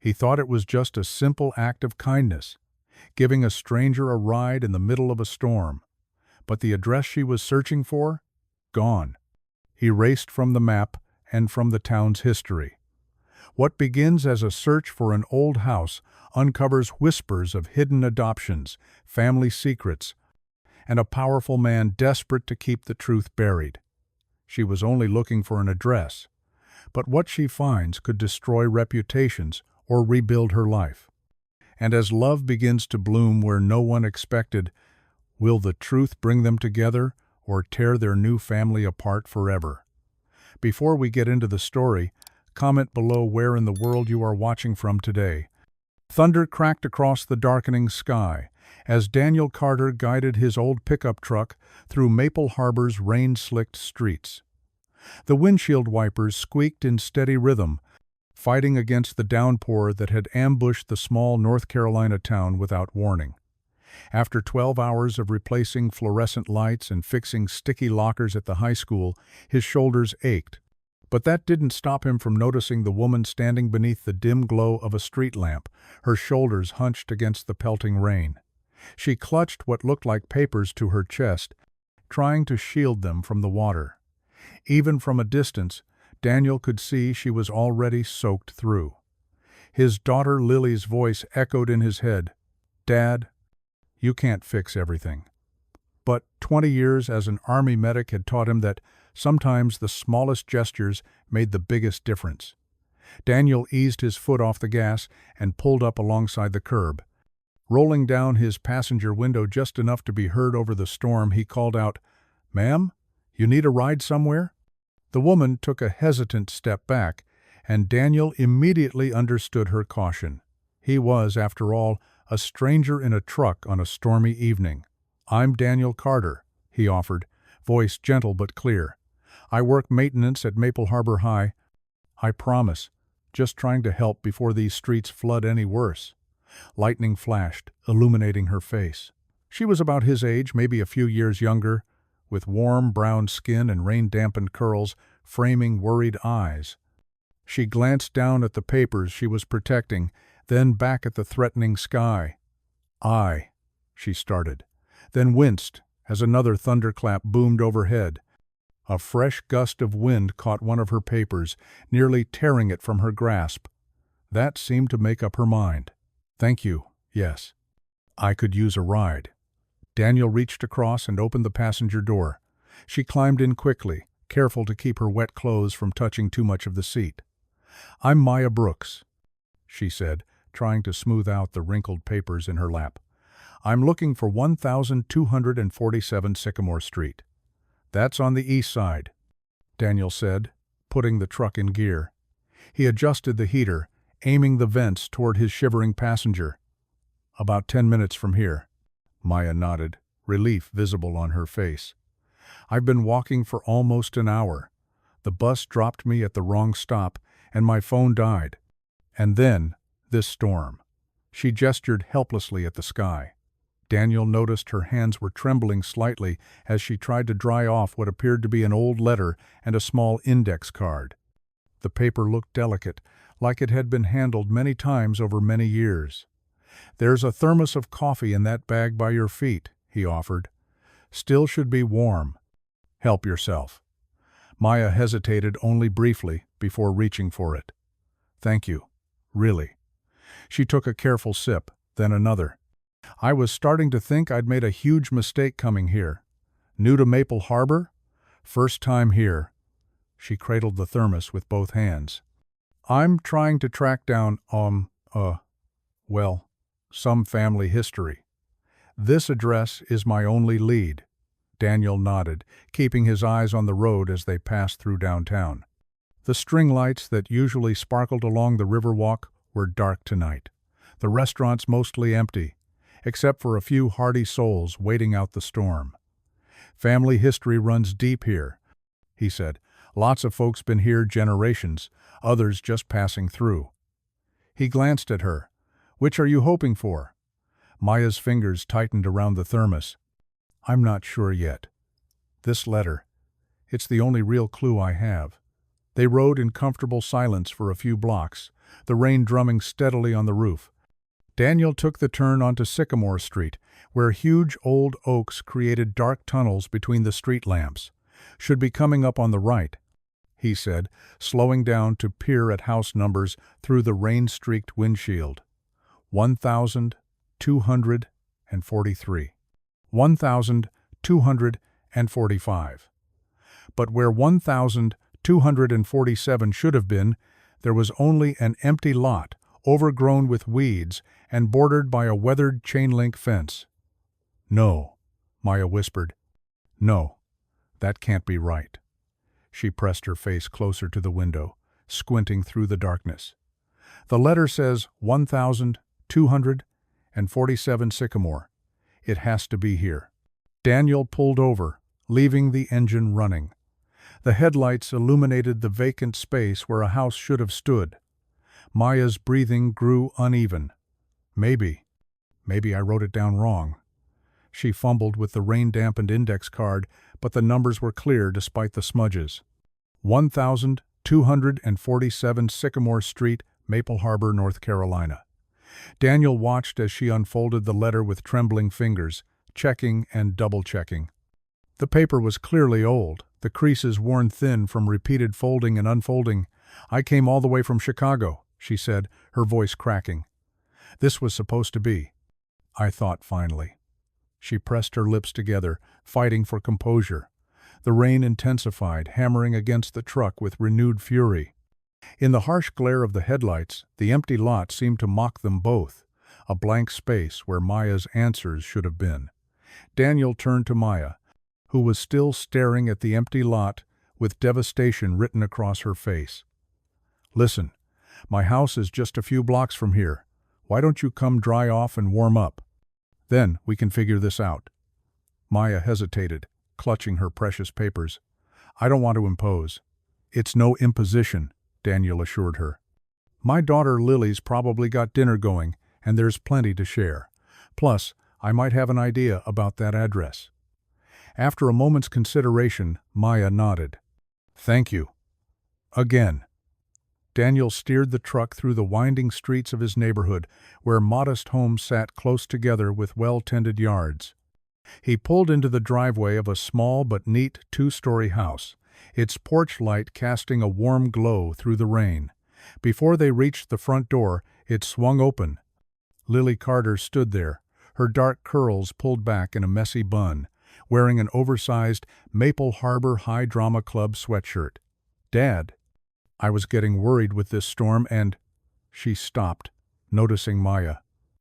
He thought it was just a simple act of kindness, giving a stranger a ride in the middle of a storm. But the address she was searching for? Gone. Erased from the map and from the town's history. What begins as a search for an old house uncovers whispers of hidden adoptions, family secrets, and a powerful man desperate to keep the truth buried. She was only looking for an address, but what she finds could destroy reputations or rebuild her life. And as love begins to bloom where no one expected, will the truth bring them together or tear their new family apart forever? Before we get into the story, comment below where in the world you are watching from today. Thunder cracked across the darkening sky as Daniel Carter guided his old pickup truck through Maple Harbor's rain-slicked streets. The windshield wipers squeaked in steady rhythm, fighting against the downpour that had ambushed the small North Carolina town without warning. After 12 hours of replacing fluorescent lights and fixing sticky lockers at the high school, his shoulders ached. But that didn't stop him from noticing the woman standing beneath the dim glow of a street lamp, her shoulders hunched against the pelting rain. She clutched what looked like papers to her chest, trying to shield them from the water. Even from a distance, Daniel could see she was already soaked through. His daughter Lily's voice echoed in his head, "Dad, you can't fix everything." But 20 years as an Army medic had taught him that sometimes the smallest gestures made the biggest difference. Daniel eased his foot off the gas and pulled up alongside the curb. Rolling down his passenger window just enough to be heard over the storm, he called out, "Ma'am, you need a ride somewhere?" The woman took a hesitant step back, and Daniel immediately understood her caution. He was, after all, a stranger in a truck on a stormy evening. "I'm Daniel Carter," he offered, voice gentle but clear. "I work maintenance at Maple Harbor High. I promise, just trying to help before these streets flood any worse." Lightning flashed, illuminating her face. She was about his age, maybe a few years younger, with warm brown skin and rain-dampened curls framing worried eyes. She glanced down at the papers she was protecting, then back at the threatening sky. "I," she started, then winced as another thunderclap boomed overhead. A fresh gust of wind caught one of her papers, nearly tearing it from her grasp. That seemed to make up her mind. "Thank you, yes. I could use a ride." Daniel reached across and opened the passenger door. She climbed in quickly, careful to keep her wet clothes from touching too much of the seat. "I'm Maya Brooks," she said, trying to smooth out the wrinkled papers in her lap. "I'm looking for 1247 Sycamore Street." "That's on the east side," Daniel said, putting the truck in gear. He adjusted the heater, aiming the vents toward his shivering passenger. "About 10 minutes from here." Maya nodded, relief visible on her face. "I've been walking for almost an hour. The bus dropped me at the wrong stop, and my phone died. And then, this storm." She gestured helplessly at the sky. Daniel noticed her hands were trembling slightly as she tried to dry off what appeared to be an old letter and a small index card. The paper looked delicate, like it had been handled many times over many years. "There's a thermos of coffee in that bag by your feet," he offered. "Still should be warm. Help yourself." Maya hesitated only briefly before reaching for it. "Thank you, really." She took a careful sip, then another. "I was starting to think I'd made a huge mistake coming here. New to Maple Harbor? First time here." She cradled the thermos with both hands. "I'm trying to track down, some family history. This address is my only lead." Daniel nodded, keeping his eyes on the road as they passed through downtown. The string lights that usually sparkled along the riverwalk were dark tonight, the restaurants mostly empty, except for a few hardy souls waiting out the storm. "Family history runs deep here," he said. "Lots of folks been here generations, others just passing through." He glanced at her. "Which are you hoping for?" Maya's fingers tightened around the thermos. "I'm not sure yet. This letter, it's the only real clue I have." They rode in comfortable silence for a few blocks, the rain drumming steadily on the roof. Daniel took the turn onto Sycamore Street, where huge old oaks created dark tunnels between the street lamps. "Should be coming up on the right," he said, slowing down to peer at house numbers through the rain-streaked windshield. 1,243. 1,245. But where 1,247 should have been, there was only an empty lot, overgrown with weeds and bordered by a weathered chain-link fence. "No," Maya whispered. "No, that can't be right." She pressed her face closer to the window, squinting through the darkness. "The letter says 1,247 Sycamore. It has to be here." Daniel pulled over, leaving the engine running. The headlights illuminated the vacant space where a house should have stood. Maya's breathing grew uneven. Maybe I wrote it down wrong." She fumbled with the rain-dampened index card, but the numbers were clear despite the smudges. 1,247 Sycamore Street, Maple Harbor, North Carolina. Daniel watched as she unfolded the letter with trembling fingers, checking and double-checking. The paper was clearly old, the creases worn thin from repeated folding and unfolding. "I came all the way from Chicago," she said, her voice cracking. "This was supposed to be. I thought finally." She pressed her lips together, fighting for composure. The rain intensified, hammering against the truck with renewed fury. In the harsh glare of the headlights, the empty lot seemed to mock them both, a blank space where Maya's answers should have been. Daniel turned to Maya, who was still staring at the empty lot with devastation written across her face. "Listen, my house is just a few blocks from here. Why don't you come dry off and warm up? Then we can figure this out." Maya hesitated, clutching her precious papers. "I don't want to impose." "It's no imposition," Daniel assured her. "My daughter Lily's probably got dinner going, and there's plenty to share. Plus, I might have an idea about that address." After a moment's consideration, Maya nodded. "Thank you." Again. Daniel steered the truck through the winding streets of his neighborhood, where modest homes sat close together with well-tended yards. He pulled into the driveway of a small but neat two-story house, its porch light casting a warm glow through the rain. Before they reached the front door, it swung open. Lily Carter stood there, her dark curls pulled back in a messy bun, wearing an oversized Maple Harbor High Drama Club sweatshirt. "Dad, I was getting worried with this storm and—" She stopped, noticing Maya.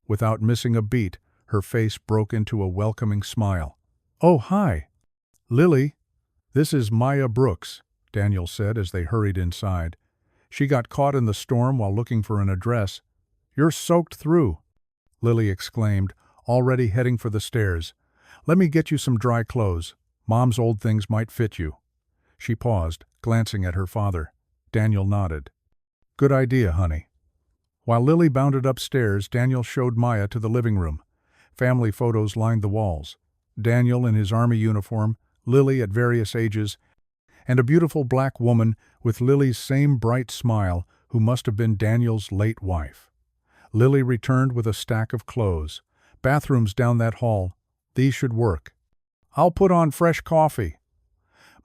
Without missing a beat, her face broke into a welcoming smile. "Oh, hi. Lily, this is Maya Brooks," Daniel said as they hurried inside. "She got caught in the storm while looking for an address." "You're soaked through," Lily exclaimed, already heading for the stairs. "Let me get you some dry clothes. Mom's old things might fit you." She paused, glancing at her father. Daniel nodded. "Good idea, honey." While Lily bounded upstairs, Daniel showed Maya to the living room. Family photos lined the walls. Daniel in his army uniform, Lily at various ages, and a beautiful black woman with Lily's same bright smile who must have been Daniel's late wife. Lily returned with a stack of clothes. "Bathrooms down that hall. These should work." "I'll put on fresh coffee."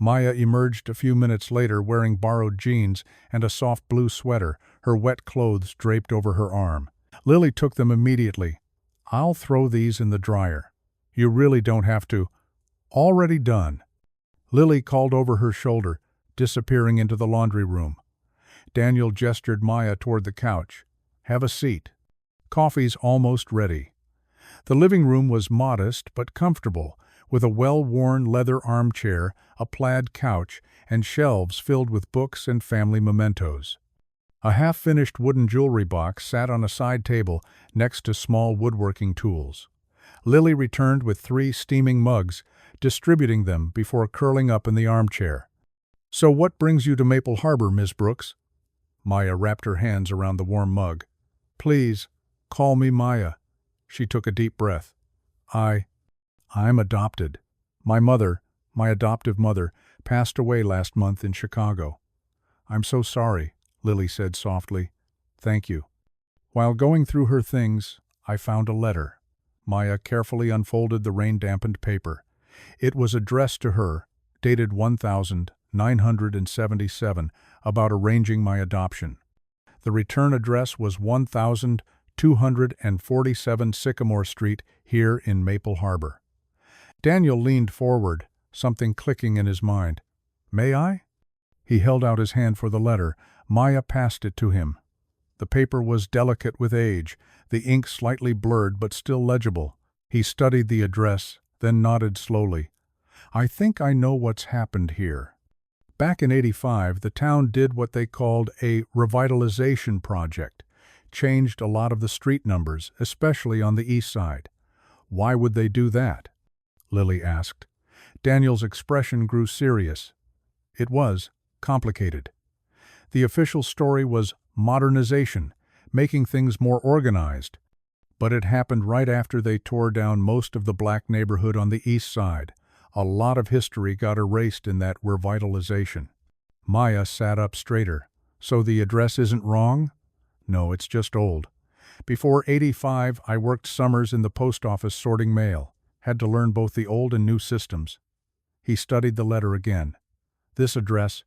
Maya emerged a few minutes later wearing borrowed jeans and a soft blue sweater, her wet clothes draped over her arm. Lily took them immediately. "I'll throw these in the dryer. You really don't have to." "Already done." Lily called over her shoulder, disappearing into the laundry room. Daniel gestured Maya toward the couch. "Have a seat. Coffee's almost ready." The living room was modest but comfortable, with a well-worn leather armchair, a plaid couch, and shelves filled with books and family mementos. A half-finished wooden jewelry box sat on a side table next to small woodworking tools. Lily returned with 3 steaming mugs, distributing them before curling up in the armchair. "So what brings you to Maple Harbor, Miss Brooks?" Maya wrapped her hands around the warm mug. "Please, call me Maya." She took a deep breath. I'm adopted. My adoptive mother, passed away last month in Chicago. I'm so sorry, Lily said softly. Thank you. While going through her things, I found a letter. Maya carefully unfolded the rain-dampened paper. It was addressed to her, dated 1977, about arranging my adoption. The return address was 1247 Sycamore Street, here in Maple Harbor. Daniel leaned forward, something clicking in his mind. May I? He held out his hand for the letter. Maya passed it to him. The paper was delicate with age, the ink slightly blurred but still legible. He studied the address, then nodded slowly. I think I know what's happened here. Back in '85, the town did what they called a revitalization project, changed a lot of the street numbers, especially on the east side. Why would they do that? Lily asked. Daniel's expression grew serious. It was complicated. The official story was modernization, making things more organized. But it happened right after they tore down most of the black neighborhood on the east side. A lot of history got erased in that revitalization. Maya sat up straighter. So the address isn't wrong? No, it's just old. Before '85, I worked summers in the post office sorting mail. Had to learn both the old and new systems. He studied the letter again. This address,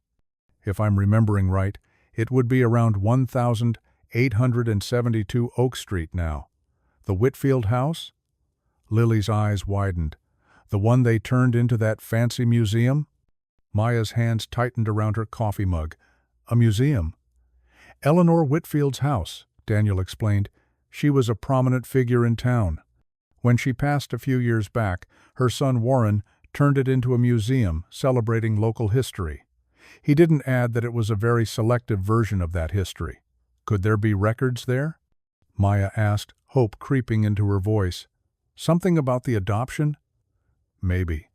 if I'm remembering right, it would be around 1872 Oak Street now. The Whitfield house? Lily's eyes widened. The one they turned into that fancy museum? Maya's hands tightened around her coffee mug. A museum? Eleanor Whitfield's house, Daniel explained. She was a prominent figure in town. When she passed a few years back, her son Warren turned it into a museum celebrating local history. He didn't add that it was a very selective version of that history. Could there be records there? Maya asked, hope creeping into her voice. Something about the adoption? Maybe.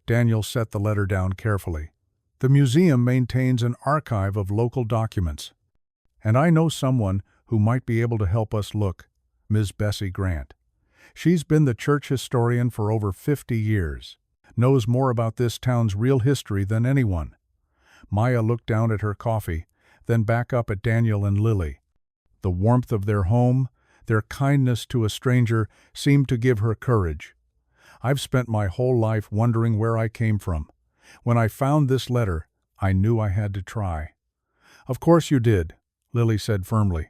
Daniel set the letter down carefully. The museum maintains an archive of local documents. And I know someone who might be able to help us look, Ms. Bessie Grant. She's been the church historian for over 50 years, knows more about this town's real history than anyone. Maya looked down at her coffee, then back up at Daniel and Lily. The warmth of their home, their kindness to a stranger, seemed to give her courage. I've spent my whole life wondering where I came from. When I found this letter, I knew I had to try. Of course you did, Lily said firmly.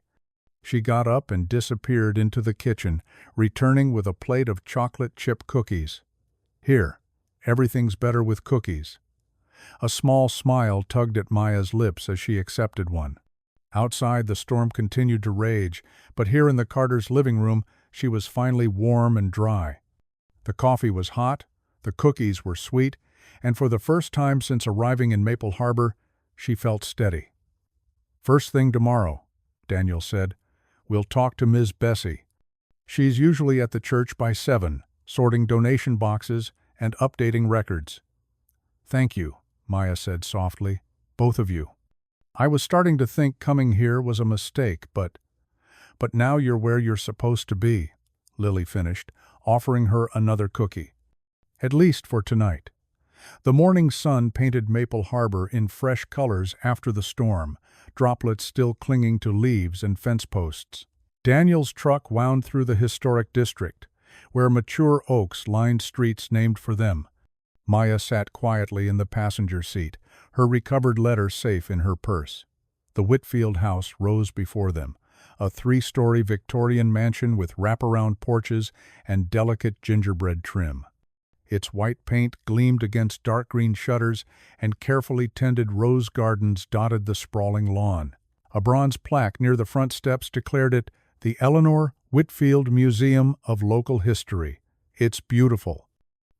She got up and disappeared into the kitchen, returning with a plate of chocolate chip cookies. Here, everything's better with cookies. A small smile tugged at Maya's lips as she accepted one. Outside, the storm continued to rage, but here in the Carters' living room, she was finally warm and dry. The coffee was hot, the cookies were sweet, and for the first time since arriving in Maple Harbor, she felt steady. First thing tomorrow, Daniel said, we'll talk to Ms. Bessie. She's usually at the church by 7, sorting donation boxes and updating records. Thank you, Maya said softly, both of you. I was starting to think coming here was a mistake, but now you're where you're supposed to be, Lily finished, offering her another cookie. At least for tonight. The morning sun painted Maple Harbor in fresh colors after the storm, droplets still clinging to leaves and fence posts. Daniel's truck wound through the historic district, where mature oaks lined streets named for them. Maya sat quietly in the passenger seat, her recovered letter safe in her purse. The Whitfield house rose before them, a 3-story Victorian mansion with wraparound porches and delicate gingerbread trim. Its white paint gleamed against dark green shutters, and carefully tended rose gardens dotted the sprawling lawn. A bronze plaque near the front steps declared it the Eleanor Whitfield Museum of Local History. It's beautiful,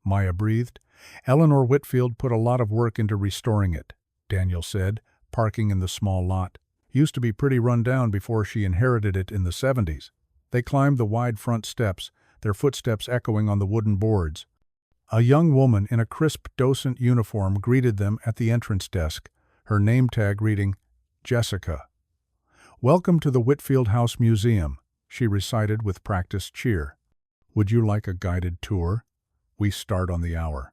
Maya breathed. Eleanor Whitfield put a lot of work into restoring it, Daniel said, parking in the small lot. Used to be pretty run down before she inherited it in the '70s. They climbed the wide front steps, their footsteps echoing on the wooden boards. A young woman in a crisp docent uniform greeted them at the entrance desk, her name tag reading, Jessica. Welcome to the Whitfield House Museum, she recited with practiced cheer. Would you like a guided tour? We start on the hour.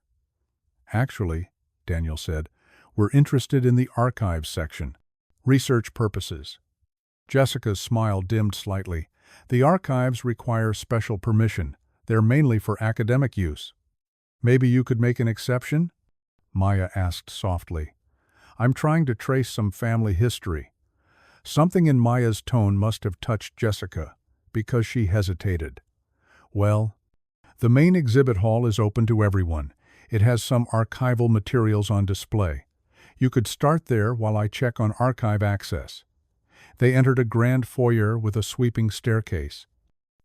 Actually, Daniel said, we're interested in the archives section. Research purposes. Jessica's smile dimmed slightly. The archives require special permission. They're mainly for academic use. Maybe you could make an exception? Maya asked softly. I'm trying to trace some family history. Something in Maya's tone must have touched Jessica, because she hesitated. Well, the main exhibit hall is open to everyone. It has some archival materials on display. You could start there while I check on archive access. They entered a grand foyer with a sweeping staircase.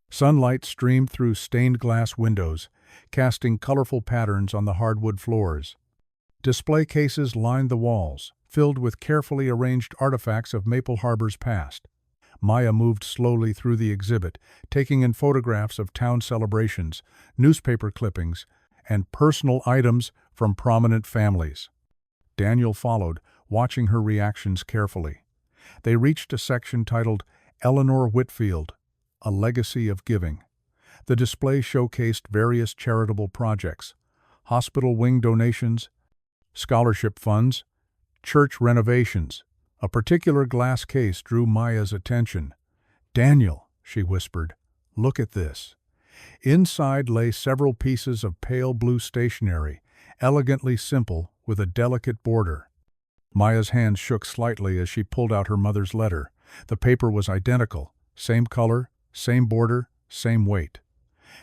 Sunlight streamed through stained glass windows, casting colorful patterns on the hardwood floors. Display cases lined the walls, filled with carefully arranged artifacts of Maple Harbor's past. Maya moved slowly through the exhibit, taking in photographs of town celebrations, newspaper clippings, and personal items from prominent families. Daniel followed, watching her reactions carefully. They reached a section titled Eleanor Whitfield, A Legacy of Giving. The display showcased various charitable projects, hospital wing donations, scholarship funds, church renovations. A particular glass case drew Maya's attention. "Daniel," she whispered, "look at this." Inside lay several pieces of pale blue stationery, elegantly simple with a delicate border. Maya's hand shook slightly as she pulled out her mother's letter. The paper was identical, same color, same border, same weight.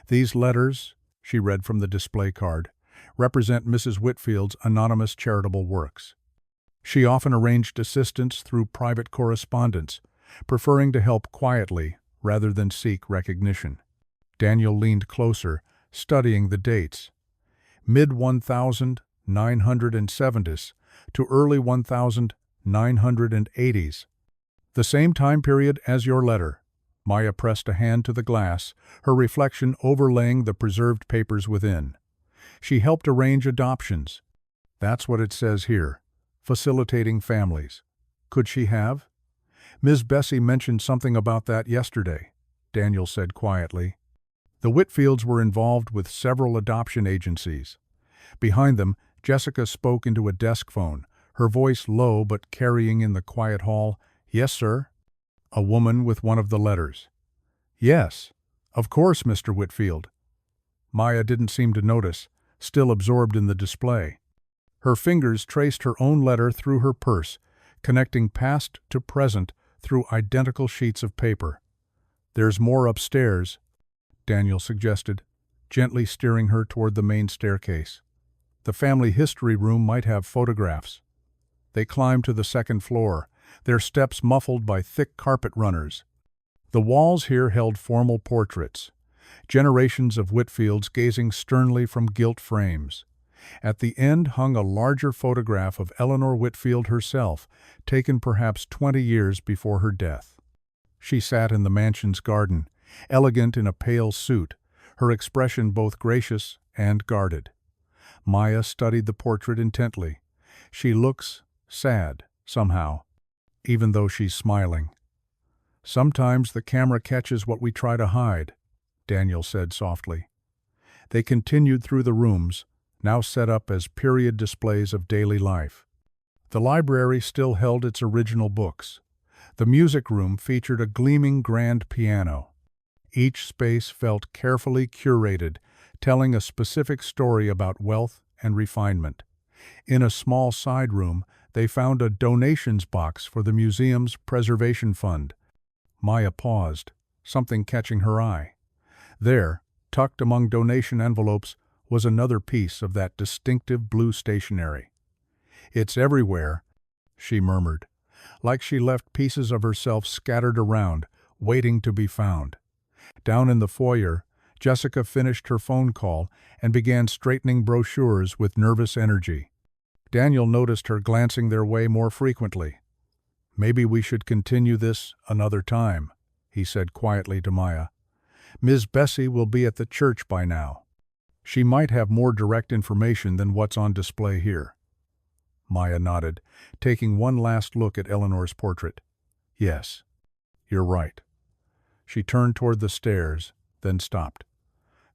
"These letters," she read from the display card, "represent Mrs. Whitfield's anonymous charitable works. She often arranged assistance through private correspondence, preferring to help quietly rather than seek recognition." Daniel leaned closer, studying the dates. Mid-1970s to early 1980s. "The same time period as your letter." Maya pressed a hand to the glass, her reflection overlaying the preserved papers within. "She helped arrange adoptions." "That's what it says here. Facilitating families. Could she have?" "Ms. Bessie mentioned something about that yesterday," Daniel said quietly. The Whitfields were involved with several adoption agencies. Behind them, Jessica spoke into a desk phone, her voice low but carrying in the quiet hall. "Yes, sir?" A woman with one of the letters. "Yes, of course, Mr. Whitfield." Maya didn't seem to notice, still absorbed in the display. Her fingers traced her own letter through her purse, connecting past to present through identical sheets of paper. "There's more upstairs," Daniel suggested, gently steering her toward the main staircase. The family history room might have photographs. They climbed to the second floor, their steps muffled by thick carpet runners. The walls here held formal portraits, generations of Whitfields gazing sternly from gilt frames. At the end hung a larger photograph of Eleanor Whitfield herself, taken perhaps 20 years before her death. She sat in the mansion's garden, elegant in a pale suit, her expression both gracious and guarded. Maya studied the portrait intently. She looks sad, somehow, even though she's smiling. "Sometimes the camera catches what we try to hide," Daniel said softly. They continued through the rooms, now set up as period displays of daily life. The library still held its original books. The music room featured a gleaming grand piano. Each space felt carefully curated, telling a specific story about wealth and refinement. In a small side room, they found a donations box for the museum's preservation fund. Maya paused, something catching her eye. There, tucked among donation envelopes, was another piece of that distinctive blue stationery. "It's everywhere," she murmured, like she left pieces of herself scattered around, waiting to be found. Down in the foyer, Jessica finished her phone call and began straightening brochures with nervous energy. Daniel noticed her glancing their way more frequently. "Maybe we should continue this another time," he said quietly to Maya. "Ms. Bessie will be at the church by now. She might have more direct information than what's on display here." Maya nodded, taking one last look at Eleanor's portrait. "Yes, you're right." She turned toward the stairs, then stopped.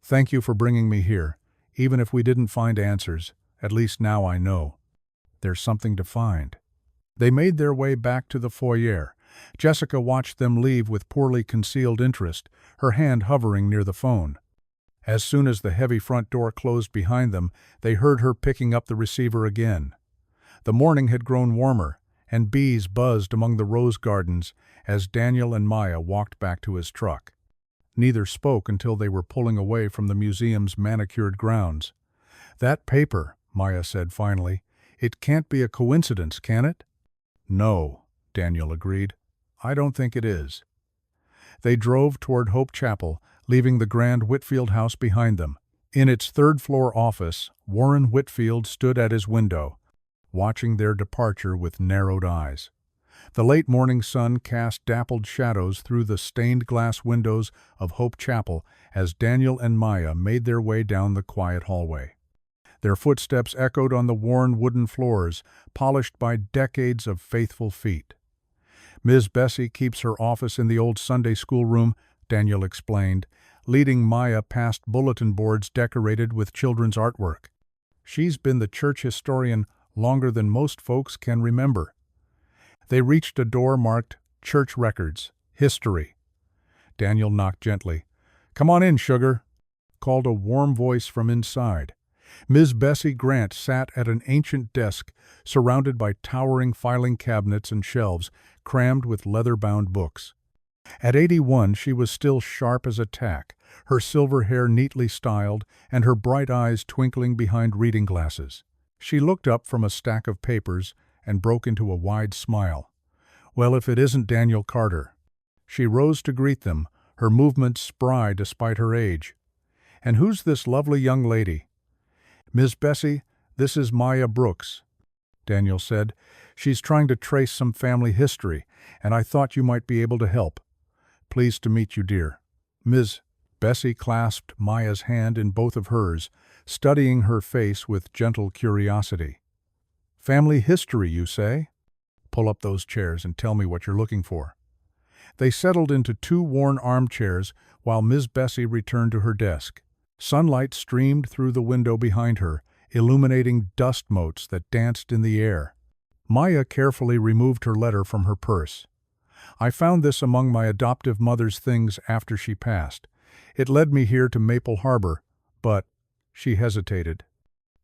"Thank you for bringing me here. Even if we didn't find answers, at least now I know. There's something to find." They made their way back to the foyer. Jessica watched them leave with poorly concealed interest, her hand hovering near the phone. As soon as the heavy front door closed behind them, they heard her picking up the receiver again. The morning had grown warmer, and bees buzzed among the rose gardens as Daniel and Maya walked back to his truck. Neither spoke until they were pulling away from the museum's manicured grounds. "That paper," Maya said finally. "It can't be a coincidence, can it?" "No," Daniel agreed. "I don't think it is." They drove toward Hope Chapel, leaving the grand Whitfield house behind them. In its third-floor office, Warren Whitfield stood at his window, watching their departure with narrowed eyes. The late morning sun cast dappled shadows through the stained-glass windows of Hope Chapel as Daniel and Maya made their way down the quiet hallway. Their footsteps echoed on the worn wooden floors, polished by decades of faithful feet. "Ms. Bessie keeps her office in the old Sunday school room," Daniel explained, leading Maya past bulletin boards decorated with children's artwork. "She's been the church historian longer than most folks can remember." They reached a door marked Church Records, History. Daniel knocked gently. "Come on in, sugar," called a warm voice from inside. Ms. Bessie Grant sat at an ancient desk surrounded by towering filing cabinets and shelves crammed with leather-bound books. At 81, she was still sharp as a tack, her silver hair neatly styled and her bright eyes twinkling behind reading glasses. She looked up from a stack of papers and broke into a wide smile. "Well, if it isn't Daniel Carter." She rose to greet them, her movements spry despite her age. "And who's this lovely young lady?" "Miss Bessie, this is Maya Brooks," Daniel said. "She's trying to trace some family history, and I thought you might be able to help." "Pleased to meet you, dear." Ms. Bessie clasped Maya's hand in both of hers, studying her face with gentle curiosity. "Family history, you say? Pull up those chairs and tell me what you're looking for." They settled into two worn armchairs while Ms. Bessie returned to her desk. Sunlight streamed through the window behind her, illuminating dust motes that danced in the air. Maya carefully removed her letter from her purse. "I found this among my adoptive mother's things after she passed. It led me here to Maple Harbor, but—" she hesitated.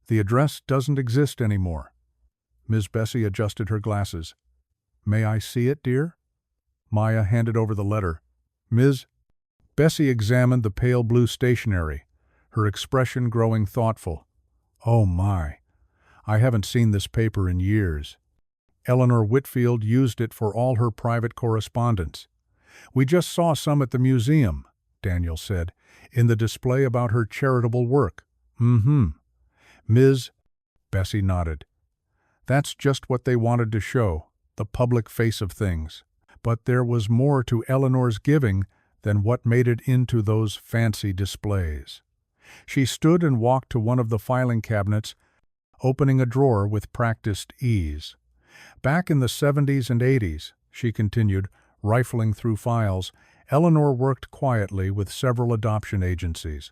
"The address doesn't exist anymore." Ms. Bessie adjusted her glasses. "May I see it, dear?" Maya handed over the letter. Ms. Bessie examined the pale blue stationery, her expression growing thoughtful. "Oh my, I haven't seen this paper in years. Eleanor Whitfield used it for all her private correspondence. We just saw some at the museum," Daniel said, "in the display about her charitable work." Ms. Bessie nodded. "That's just what they wanted to show, the public face of things. But there was more to Eleanor's giving than what made it into those fancy displays." She stood and walked to one of the filing cabinets, opening a drawer with practiced ease. "Back in the 70s and 80s, she continued, rifling through files, Eleanor worked quietly with several adoption agencies.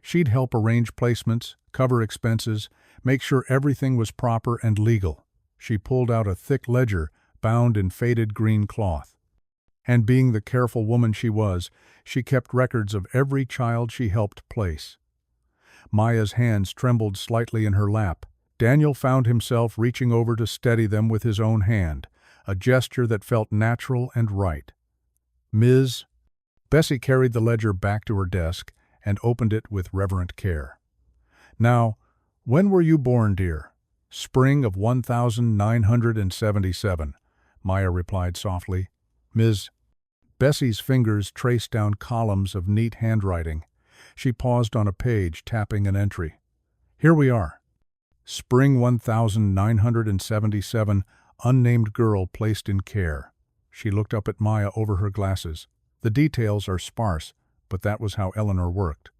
She'd help arrange placements, cover expenses, make sure everything was proper and legal. She pulled out a thick ledger bound in faded green cloth. And being the careful woman she was, she kept records of every child she helped place." Maya's hands trembled slightly in her lap. Daniel found himself reaching over to steady them with his own hand, a gesture that felt natural and right. Ms. Bessie carried the ledger back to her desk and opened it with reverent care. "Now, when were you born, dear?" "Spring of 1977, Maya replied softly. Ms. Bessie's fingers traced down columns of neat handwriting. She paused on a page, tapping an entry. "Here we are. Spring 1977, unnamed girl placed in care." She looked up at Maya over her glasses. "The details are sparse, but that was how Eleanor worked.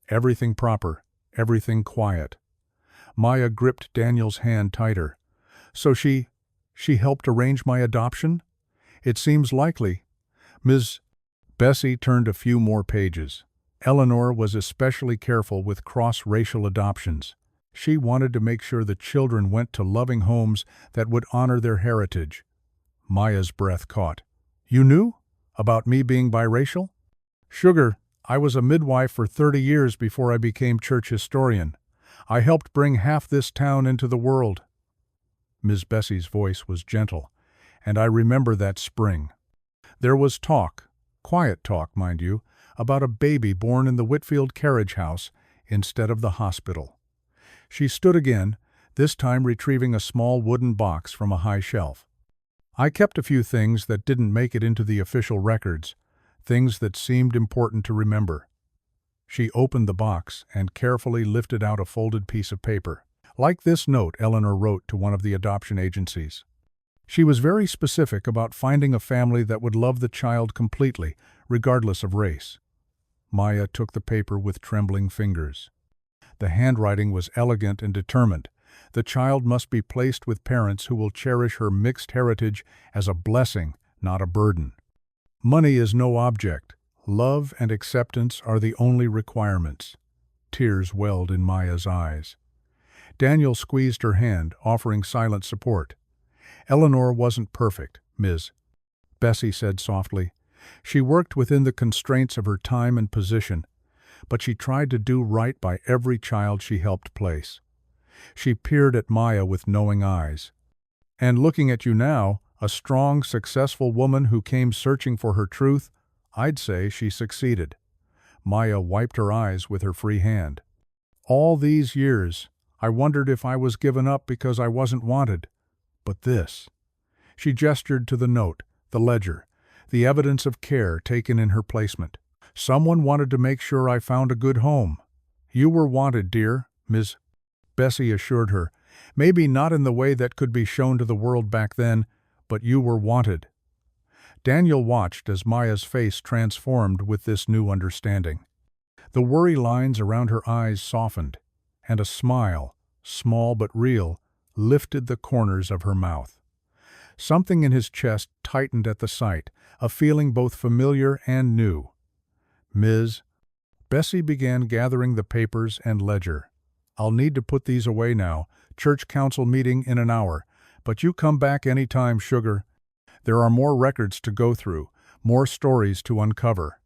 Everything proper, everything quiet." Maya gripped Daniel's hand tighter. "So she helped arrange my adoption? It seems likely." Ms. Bessie turned a few more pages. "Eleanor was especially careful with cross-racial adoptions. She wanted to make sure the children went to loving homes that would honor their heritage. Maya's breath caught. You knew? About me being biracial? Sugar, I was a midwife for 30 years before I became church historian. I helped bring half this town into the world. Ms. Bessie's voice was gentle, and I remember that spring. There was talk, quiet talk, mind you, about a baby born in the Whitfield carriage house instead of the hospital. She stood again, this time retrieving a small wooden box from a high shelf. I kept a few things that didn't make it into the official records, things that seemed important to remember. She opened the box and carefully lifted out a folded piece of paper. Like this note Eleanor wrote to one of the adoption agencies. She was very specific about finding a family that would love the child completely, regardless of race. Maya took the paper with trembling fingers. The handwriting was elegant and determined. The child must be placed with parents who will cherish her mixed heritage as a blessing, not a burden. Money is no object. Love and acceptance are the only requirements. Tears welled in Maya's eyes. Daniel squeezed her hand, offering silent support. Eleanor wasn't perfect, Ms. Bessie said softly. She worked within the constraints of her time and position, but she tried to do right by every child she helped place. She peered at Maya with knowing eyes. And looking at you now, a strong, successful woman who came searching for her truth, I'd say she succeeded. Maya wiped her eyes with her free hand. All these years, I wondered if I was given up because I wasn't wanted. But this. She gestured to the note, the ledger, the evidence of care taken in her placement. Someone wanted to make sure I found a good home. You were wanted, dear, Ms. Bessie assured her. Maybe not in the way that could be shown to the world back then, but you were wanted. Daniel watched as Maya's face transformed with this new understanding. The worry lines around her eyes softened, and a smile, small but real, lifted the corners of her mouth. Something in his chest tightened at the sight, a feeling both familiar and new. Ms. Bessie began gathering the papers and ledger. I'll need to put these away now. Church council meeting in an hour. But you come back any time, sugar. There are more records to go through, more stories to uncover.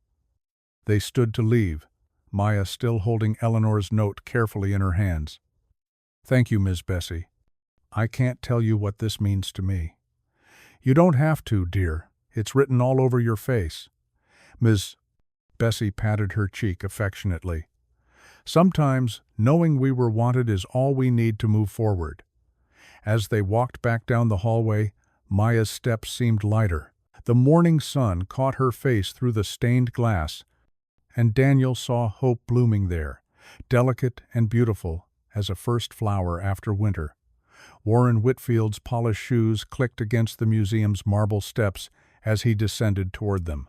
They stood to leave, Maya still holding Eleanor's note carefully in her hands. Thank you, Ms. Bessie. I can't tell you what this means to me. You don't have to, dear. It's written all over your face. Ms. Bessie patted her cheek affectionately. Sometimes, knowing we were wanted is all we need to move forward. As they walked back down the hallway, Maya's steps seemed lighter. The morning sun caught her face through the stained glass, and Daniel saw hope blooming there, delicate and beautiful as a first flower after winter. Warren Whitfield's polished shoes clicked against the museum's marble steps as he descended toward them.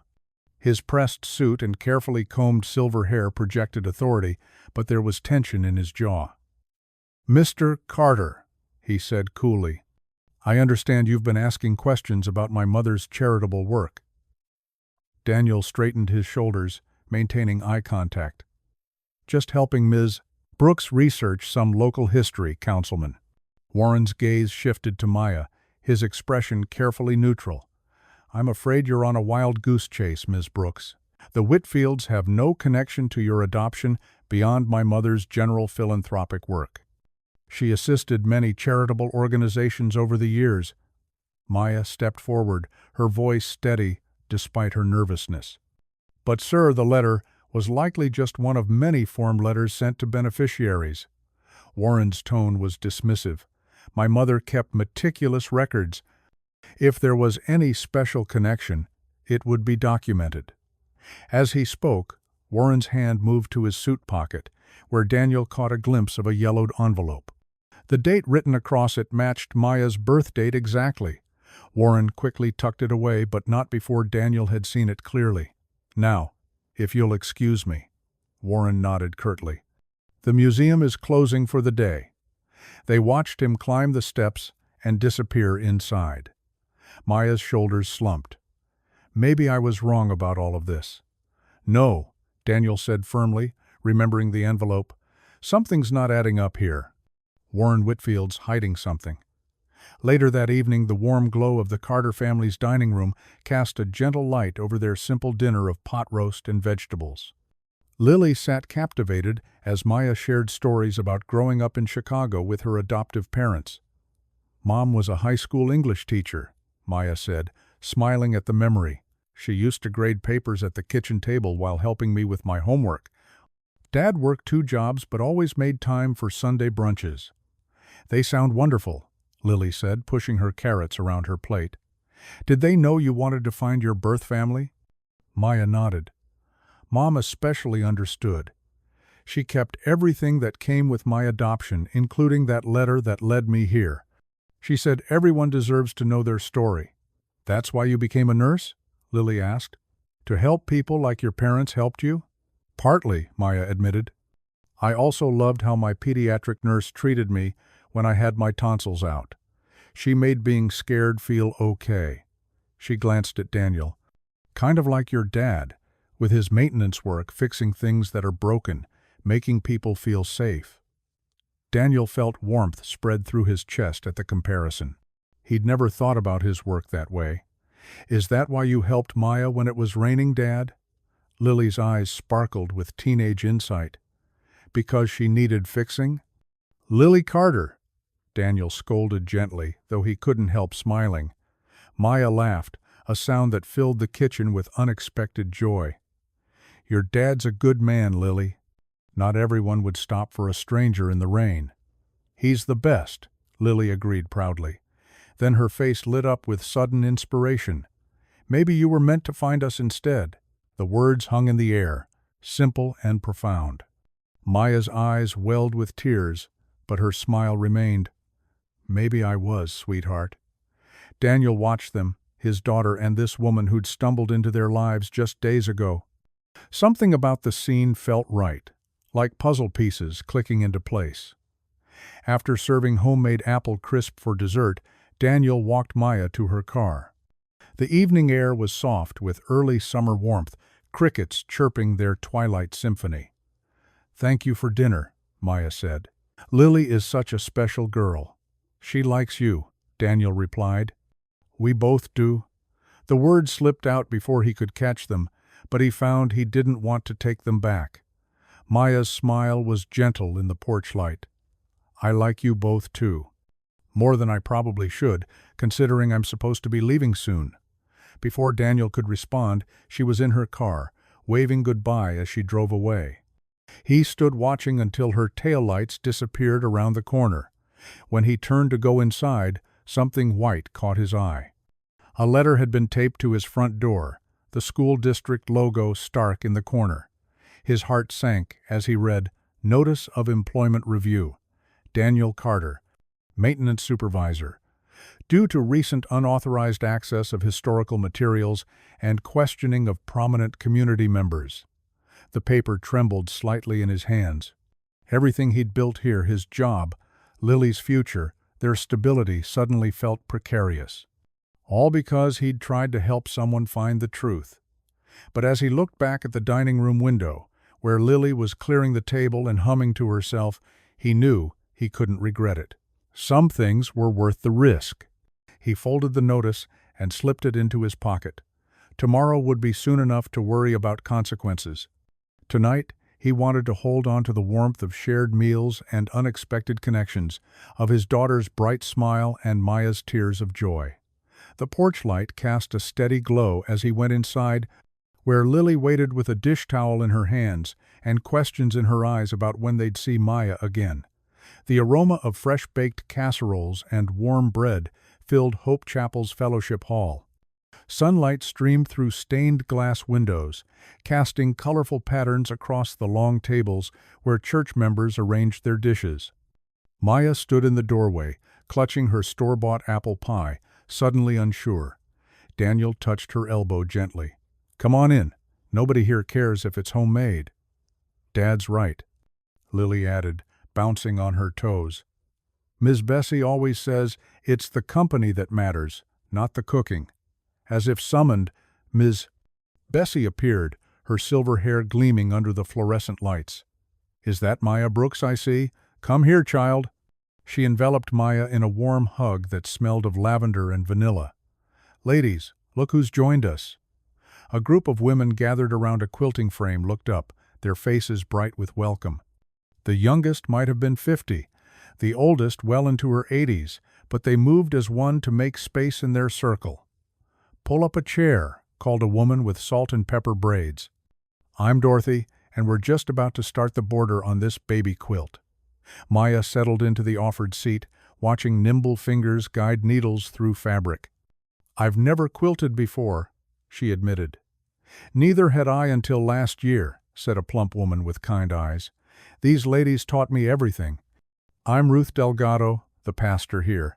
His pressed suit and carefully combed silver hair projected authority, but there was tension in his jaw. "Mr. Carter," he said coolly, "I understand you've been asking questions about my mother's charitable work." Daniel straightened his shoulders, maintaining eye contact. "Just helping Ms. Brooks research some local history, Councilman." Warren's gaze shifted to Maya, his expression carefully neutral. "I'm afraid you're on a wild goose chase, Ms. Brooks. The Whitfields have no connection to your adoption beyond my mother's general philanthropic work. She assisted many charitable organizations over the years." Maya stepped forward, her voice steady despite her nervousness. "But sir, the letter was likely just one of many form letters sent to beneficiaries." Warren's tone was dismissive. "My mother kept meticulous records. If there was any special connection, it would be documented." As he spoke, Warren's hand moved to his suit pocket, where Daniel caught a glimpse of a yellowed envelope. The date written across it matched Maya's birth date exactly. Warren quickly tucked it away, but not before Daniel had seen it clearly. "Now, if you'll excuse me." Warren nodded curtly. "The museum is closing for the day." They watched him climb the steps and disappear inside. Maya's shoulders slumped. "Maybe I was wrong about all of this." "No," Daniel said firmly, remembering the envelope. "Something's not adding up here." Warren Whitfield's hiding something. Later that evening, the warm glow of the Carter family's dining room cast a gentle light over their simple dinner of pot roast and vegetables. Lily sat captivated as Maya shared stories about growing up in Chicago with her adoptive parents. "Mom was a high school English teacher," Maya said, smiling at the memory. "She used to grade papers at the kitchen table while helping me with my homework. Dad worked 2 jobs but always made time for Sunday brunches." "They sound wonderful," Lily said, pushing her carrots around her plate. "Did they know you wanted to find your birth family?" Maya nodded. Mom especially understood. She kept everything that came with my adoption, including that letter that led me here. She said everyone deserves to know their story. "That's why you became a nurse?" Lily asked. "To help people like your parents helped you?" "Partly," Maya admitted. "I also loved how my pediatric nurse treated me when I had my tonsils out. She made being scared feel okay." She glanced at Daniel. "Kind of like your dad, with his maintenance work fixing things that are broken, making people feel safe." Daniel felt warmth spread through his chest at the comparison. He'd never thought about his work that way. "Is that why you helped Maya when it was raining, Dad?" Lily's eyes sparkled with teenage insight. "Because she needed fixing?" "Lily Carter!" Daniel scolded gently, though he couldn't help smiling. Maya laughed, a sound that filled the kitchen with unexpected joy. "Your dad's a good man, Lily. Not everyone would stop for a stranger in the rain." "He's the best," Lily agreed proudly. Then her face lit up with sudden inspiration. "Maybe you were meant to find us instead." The words hung in the air, simple and profound. Maya's eyes welled with tears, but her smile remained. "Maybe I was, sweetheart." Daniel watched them, his daughter and this woman who'd stumbled into their lives just days ago. Something about the scene felt right, like puzzle pieces clicking into place. After serving homemade apple crisp for dessert, Daniel walked Maya to her car. The evening air was soft with early summer warmth, crickets chirping their twilight symphony. "Thank you for dinner," Maya said. "Lily is such a special girl." "She likes you," Daniel replied. "We both do." The words slipped out before he could catch them, but he found he didn't want to take them back. Maya's smile was gentle in the porch light. "I like you both too. More than I probably should, considering I'm supposed to be leaving soon." Before Daniel could respond, she was in her car, waving goodbye as she drove away. He stood watching until her taillights disappeared around the corner. When he turned to go inside, something white caught his eye. A letter had been taped to his front door, the school district logo stark in the corner. His heart sank as he read, "Notice of Employment Review. Daniel Carter, Maintenance Supervisor. Due to recent unauthorized access of historical materials and questioning of prominent community members." The paper trembled slightly in his hands. Everything he'd built here, his job, Lily's future, their stability, suddenly felt precarious. All because he'd tried to help someone find the truth. But as he looked back at the dining room window, where Lily was clearing the table and humming to herself, he knew he couldn't regret it. Some things were worth the risk. He folded the notice and slipped it into his pocket. Tomorrow would be soon enough to worry about consequences. Tonight, he wanted to hold on to the warmth of shared meals and unexpected connections, of his daughter's bright smile and Maya's tears of joy. The porch light cast a steady glow as he went inside, where Lily waited with a dish towel in her hands and questions in her eyes about when they'd see Maya again. The aroma of fresh-baked casseroles and warm bread filled Hope Chapel's fellowship hall. Sunlight streamed through stained glass windows, casting colorful patterns across the long tables where church members arranged their dishes. Maya stood in the doorway, clutching her store-bought apple pie, suddenly unsure. Daniel touched her elbow gently. "Come on in. Nobody here cares if it's homemade." "Dad's right," Lily added, bouncing on her toes. "Ms. Bessie always says it's the company that matters, not the cooking." As if summoned, Ms. Bessie appeared, her silver hair gleaming under the fluorescent lights. "Is that Maya Brooks I see? Come here, child." She enveloped Maya in a warm hug that smelled of lavender and vanilla. "Ladies, look who's joined us." A group of women gathered around a quilting frame looked up, their faces bright with welcome. The youngest might have been 50, the oldest well into her 80s, but they moved as one to make space in their circle. "Pull up a chair," called a woman with salt and pepper braids. "I'm Dorothy, and we're just about to start the border on this baby quilt." Maya settled into the offered seat, watching nimble fingers guide needles through fabric. "I've never quilted before," she admitted. "Neither had I until last year," said a plump woman with kind eyes. "These ladies taught me everything. I'm Ruth Delgado, the pastor here."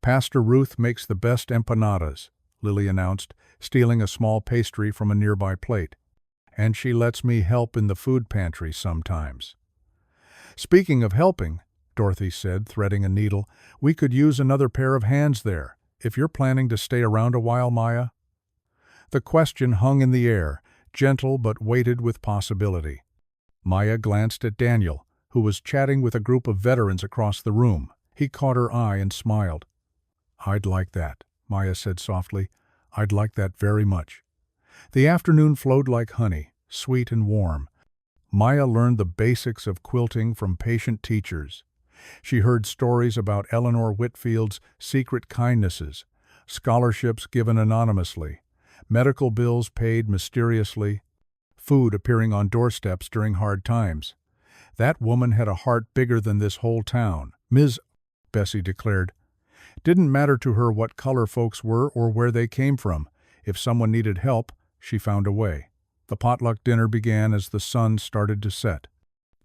"Pastor Ruth makes the best empanadas," Lily announced, stealing a small pastry from a nearby plate. "And she lets me help in the food pantry sometimes." "Speaking of helping," Dorothy said, threading a needle, "we could use another pair of hands there, if you're planning to stay around a while, Maya." The question hung in the air, gentle but weighted with possibility. Maya glanced at Daniel, who was chatting with a group of veterans across the room. He caught her eye and smiled. "I'd like that," Maya said softly. "I'd like that very much." The afternoon flowed like honey, sweet and warm. Maya learned the basics of quilting from patient teachers. She heard stories about Eleanor Whitfield's secret kindnesses, scholarships given anonymously, medical bills paid mysteriously, food appearing on doorsteps during hard times. That woman had a heart bigger than this whole town, Ms. Bessie declared. Didn't matter to her what color folks were or where they came from. If someone needed help, she found a way. The potluck dinner began as the sun started to set.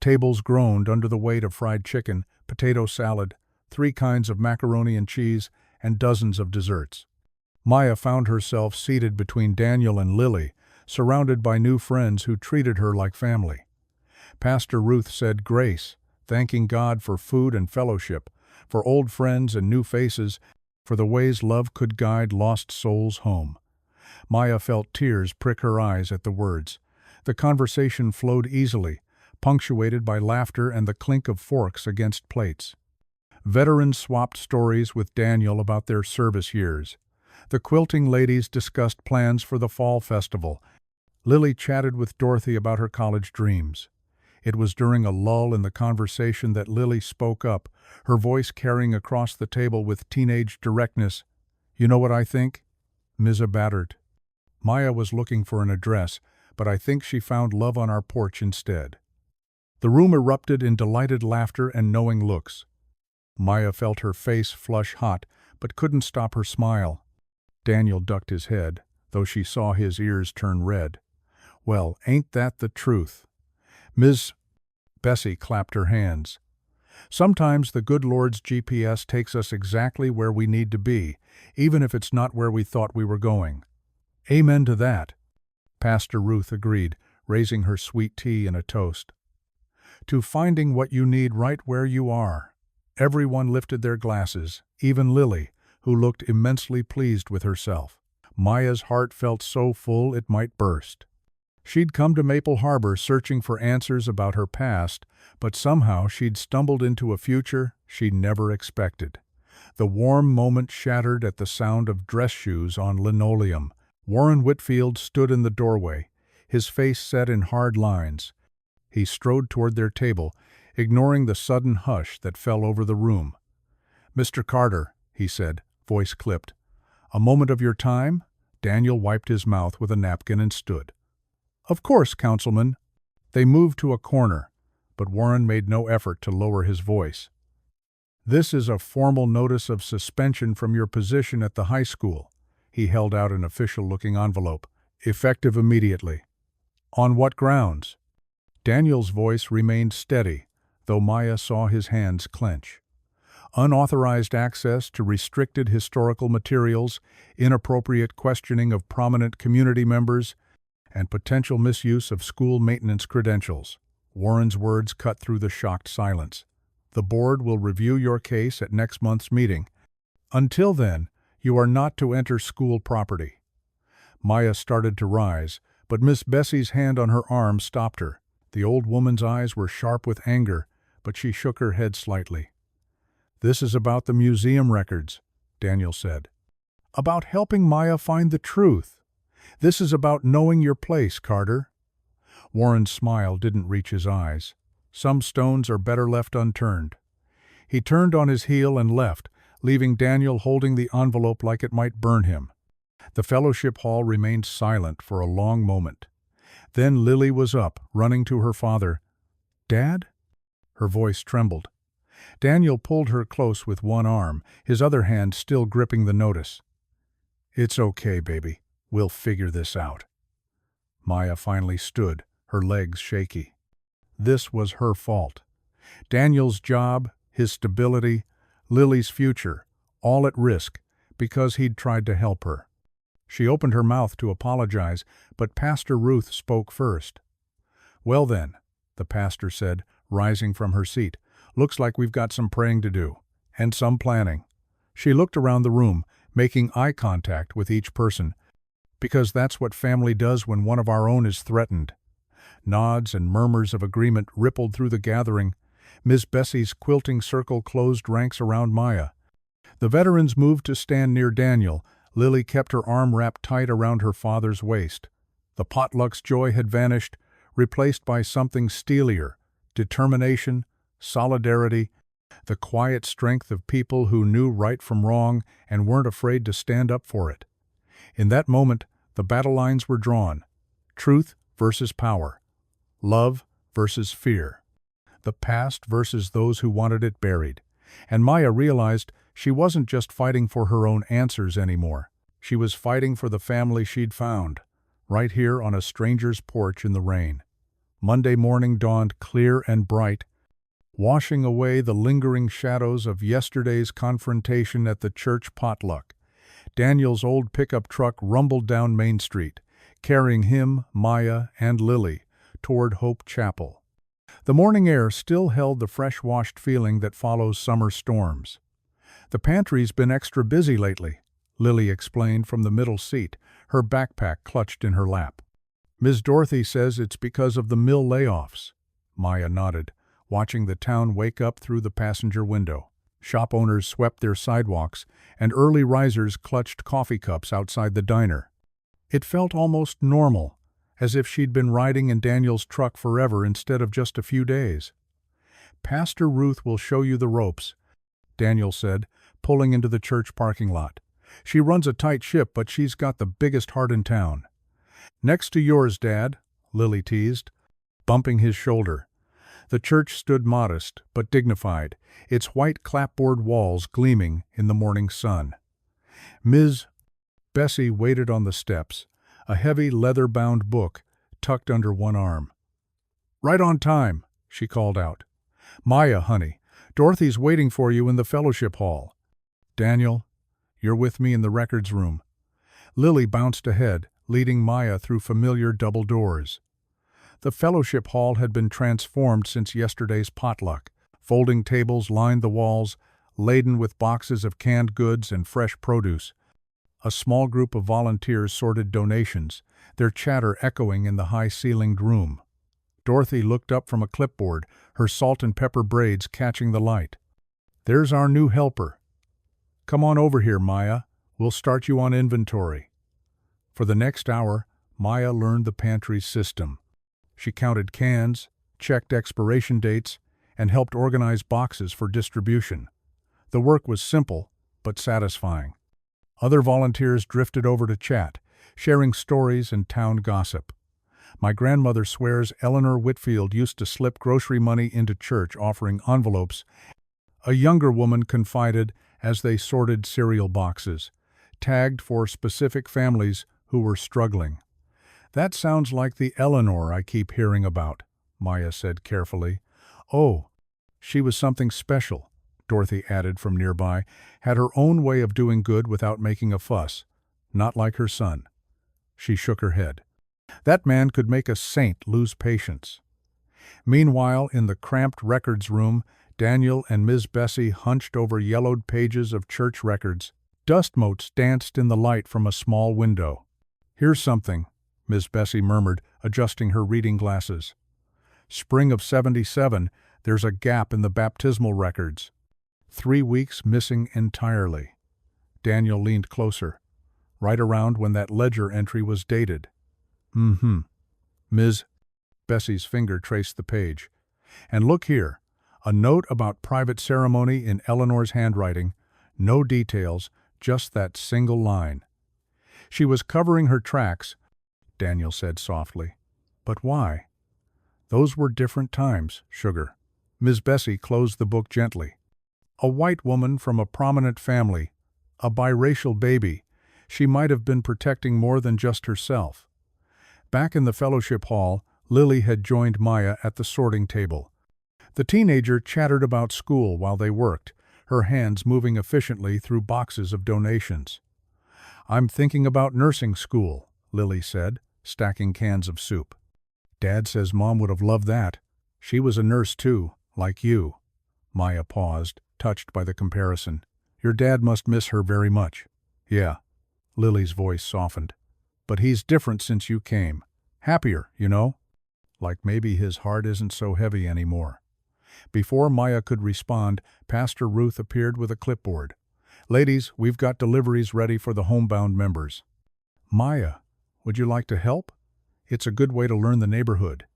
Tables groaned under the weight of fried chicken, potato salad, 3 kinds of macaroni and cheese, and dozens of desserts. Maya found herself seated between Daniel and Lily, surrounded by new friends who treated her like family. Pastor Ruth said grace, thanking God for food and fellowship, for old friends and new faces, for the ways love could guide lost souls home. Maya felt tears prick her eyes at the words. The conversation flowed easily, punctuated by laughter and the clink of forks against plates. Veterans swapped stories with Daniel about their service years. The quilting ladies discussed plans for the fall festival. Lily chatted with Dorothy about her college dreams. It was during a lull in the conversation that Lily spoke up, her voice carrying across the table with teenage directness. "You know what I think? Ms. Battert." Maya was looking for an address, but I think she found love on our porch instead. The room erupted in delighted laughter and knowing looks. Maya felt her face flush hot, but couldn't stop her smile. Daniel ducked his head, though she saw his ears turn red. "Well, ain't that the truth?" Ms. Bessie clapped her hands. "Sometimes the good Lord's GPS takes us exactly where we need to be, even if it's not where we thought we were going." "Amen to that," Pastor Ruth agreed, raising her sweet tea in a toast. "To finding what you need right where you are." Everyone lifted their glasses, even Lily, who looked immensely pleased with herself. Maya's heart felt so full it might burst. She'd come to Maple Harbor searching for answers about her past, but somehow she'd stumbled into a future she'd never expected. The warm moment shattered at the sound of dress shoes on linoleum. Warren Whitfield stood in the doorway, his face set in hard lines. He strode toward their table, ignoring the sudden hush that fell over the room. "Mr. Carter," he said, voice clipped. "A moment of your time?" Daniel wiped his mouth with a napkin and stood. "Of course, Councilman." They moved to a corner, but Warren made no effort to lower his voice. "This is a formal notice of suspension from your position at the high school." He held out an official-looking envelope. "Effective immediately." "On what grounds?" Daniel's voice remained steady, though Maya saw his hands clench. "Unauthorized access to restricted historical materials, inappropriate questioning of prominent community members, and potential misuse of school maintenance credentials." Warren's words cut through the shocked silence. "The board will review your case at next month's meeting. Until then, you are not to enter school property." Maya started to rise, but Miss Bessie's hand on her arm stopped her. The old woman's eyes were sharp with anger, but she shook her head slightly. "This is about the museum records," Daniel said. "About helping Maya find the truth. This is about knowing your place, Carter." Warren's smile didn't reach his eyes. Some stones are better left unturned. He turned on his heel and left, leaving Daniel holding the envelope like it might burn him. The fellowship hall remained silent for a long moment. Then Lily was up, running to her father. "Dad?" Her voice trembled. Daniel pulled her close with one arm, his other hand still gripping the notice. "It's okay, baby. We'll figure this out." Maya finally stood, her legs shaky. This was her fault. Daniel's job, his stability, Lily's future, all at risk, because he'd tried to help her. She opened her mouth to apologize, but Pastor Ruth spoke first. "Well then," the pastor said, rising from her seat, "looks like we've got some praying to do, and some planning." She looked around the room, making eye contact with each person, because that's what family does when one of our own is threatened. Nods and murmurs of agreement rippled through the gathering. Miss Bessie's quilting circle closed ranks around Maya. The veterans moved to stand near Daniel. Lily kept her arm wrapped tight around her father's waist. The potluck's joy had vanished, replaced by something steelier: determination, solidarity, the quiet strength of people who knew right from wrong and weren't afraid to stand up for it. In that moment, the battle lines were drawn: truth versus power, love versus fear, the past versus those who wanted it buried. And Maya realized she wasn't just fighting for her own answers anymore. She was fighting for the family she'd found, right here on a stranger's porch in the rain. Monday morning dawned clear and bright, washing away the lingering shadows of yesterday's confrontation at the church potluck. Daniel's old pickup truck rumbled down Main Street, carrying him, Maya, and Lily toward Hope Chapel. The morning air still held the fresh-washed feeling that follows summer storms. "The pantry's been extra busy lately," Lily explained from the middle seat, her backpack clutched in her lap. "Ms. Dorothy says it's because of the mill layoffs." Maya nodded, watching the town wake up through the passenger window. Shop owners swept their sidewalks, and early risers clutched coffee cups outside the diner. It felt almost normal, as if she'd been riding in Daniel's truck forever instead of just a few days. "Pastor Ruth will show you the ropes," Daniel said, pulling into the church parking lot. "She runs a tight ship, but she's got the biggest heart in town." "Next to yours, Dad," Lily teased, bumping his shoulder. The church stood modest but dignified, its white clapboard walls gleaming in the morning sun. Ms. Bessie waited on the steps, a heavy leather-bound book tucked under one arm. "Right on time," she called out. "Maya, honey, Dorothy's waiting for you in the fellowship hall." "Daniel, you're with me in the records room." Lily bounced ahead, leading Maya through familiar double doors. The fellowship hall had been transformed since yesterday's potluck. Folding tables lined the walls, laden with boxes of canned goods and fresh produce. A small group of volunteers sorted donations, their chatter echoing in the high-ceilinged room. Dorothy looked up from a clipboard, her salt and pepper braids catching the light. "There's our new helper. Come on over here, Maya. We'll start you on inventory." For the next hour, Maya learned the pantry's system. She counted cans, checked expiration dates, and helped organize boxes for distribution. The work was simple, but satisfying. Other volunteers drifted over to chat, sharing stories and town gossip. My grandmother swears Eleanor Whitfield used to slip grocery money into church offering envelopes, a younger woman confided as they sorted cereal boxes, tagged for specific families who were struggling. "That sounds like the Eleanor I keep hearing about," Maya said carefully. "Oh, she was something special," Dorothy added from nearby, "had her own way of doing good without making a fuss, not like her son." She shook her head. "That man could make a saint lose patience." Meanwhile, in the cramped records room, Daniel and Ms. Bessie hunched over yellowed pages of church records. Dust motes danced in the light from a small window. "Here's something," Ms. Bessie murmured, adjusting her reading glasses. "Spring of '77, there's a gap in the baptismal records. 3 weeks missing entirely. Daniel leaned closer, right around when that ledger entry was dated. Ms. Bessie's finger traced the page. And look here, a note about private ceremony in Eleanor's handwriting. No details, just that single line. She was covering her tracks, Daniel said softly. But why? Those were different times, sugar. Ms. Bessie closed the book gently. A white woman from a prominent family, a biracial baby. She might have been protecting more than just herself. Back in the fellowship hall, Lily had joined Maya at the sorting table. The teenager chattered about school while they worked, her hands moving efficiently through boxes of donations. "I'm thinking about nursing school," Lily said, stacking cans of soup. "Dad says Mom would have loved that. She was a nurse too, like you." Maya paused, touched by the comparison. "Your dad must miss her very much." "Yeah." Lily's voice softened. "But he's different since you came. Happier, you know? Like maybe his heart isn't so heavy anymore." Before Maya could respond, Pastor Ruth appeared with a clipboard. "Ladies, we've got deliveries ready for the homebound members." "Maya, would you like to help? It's a good way to learn the neighborhood."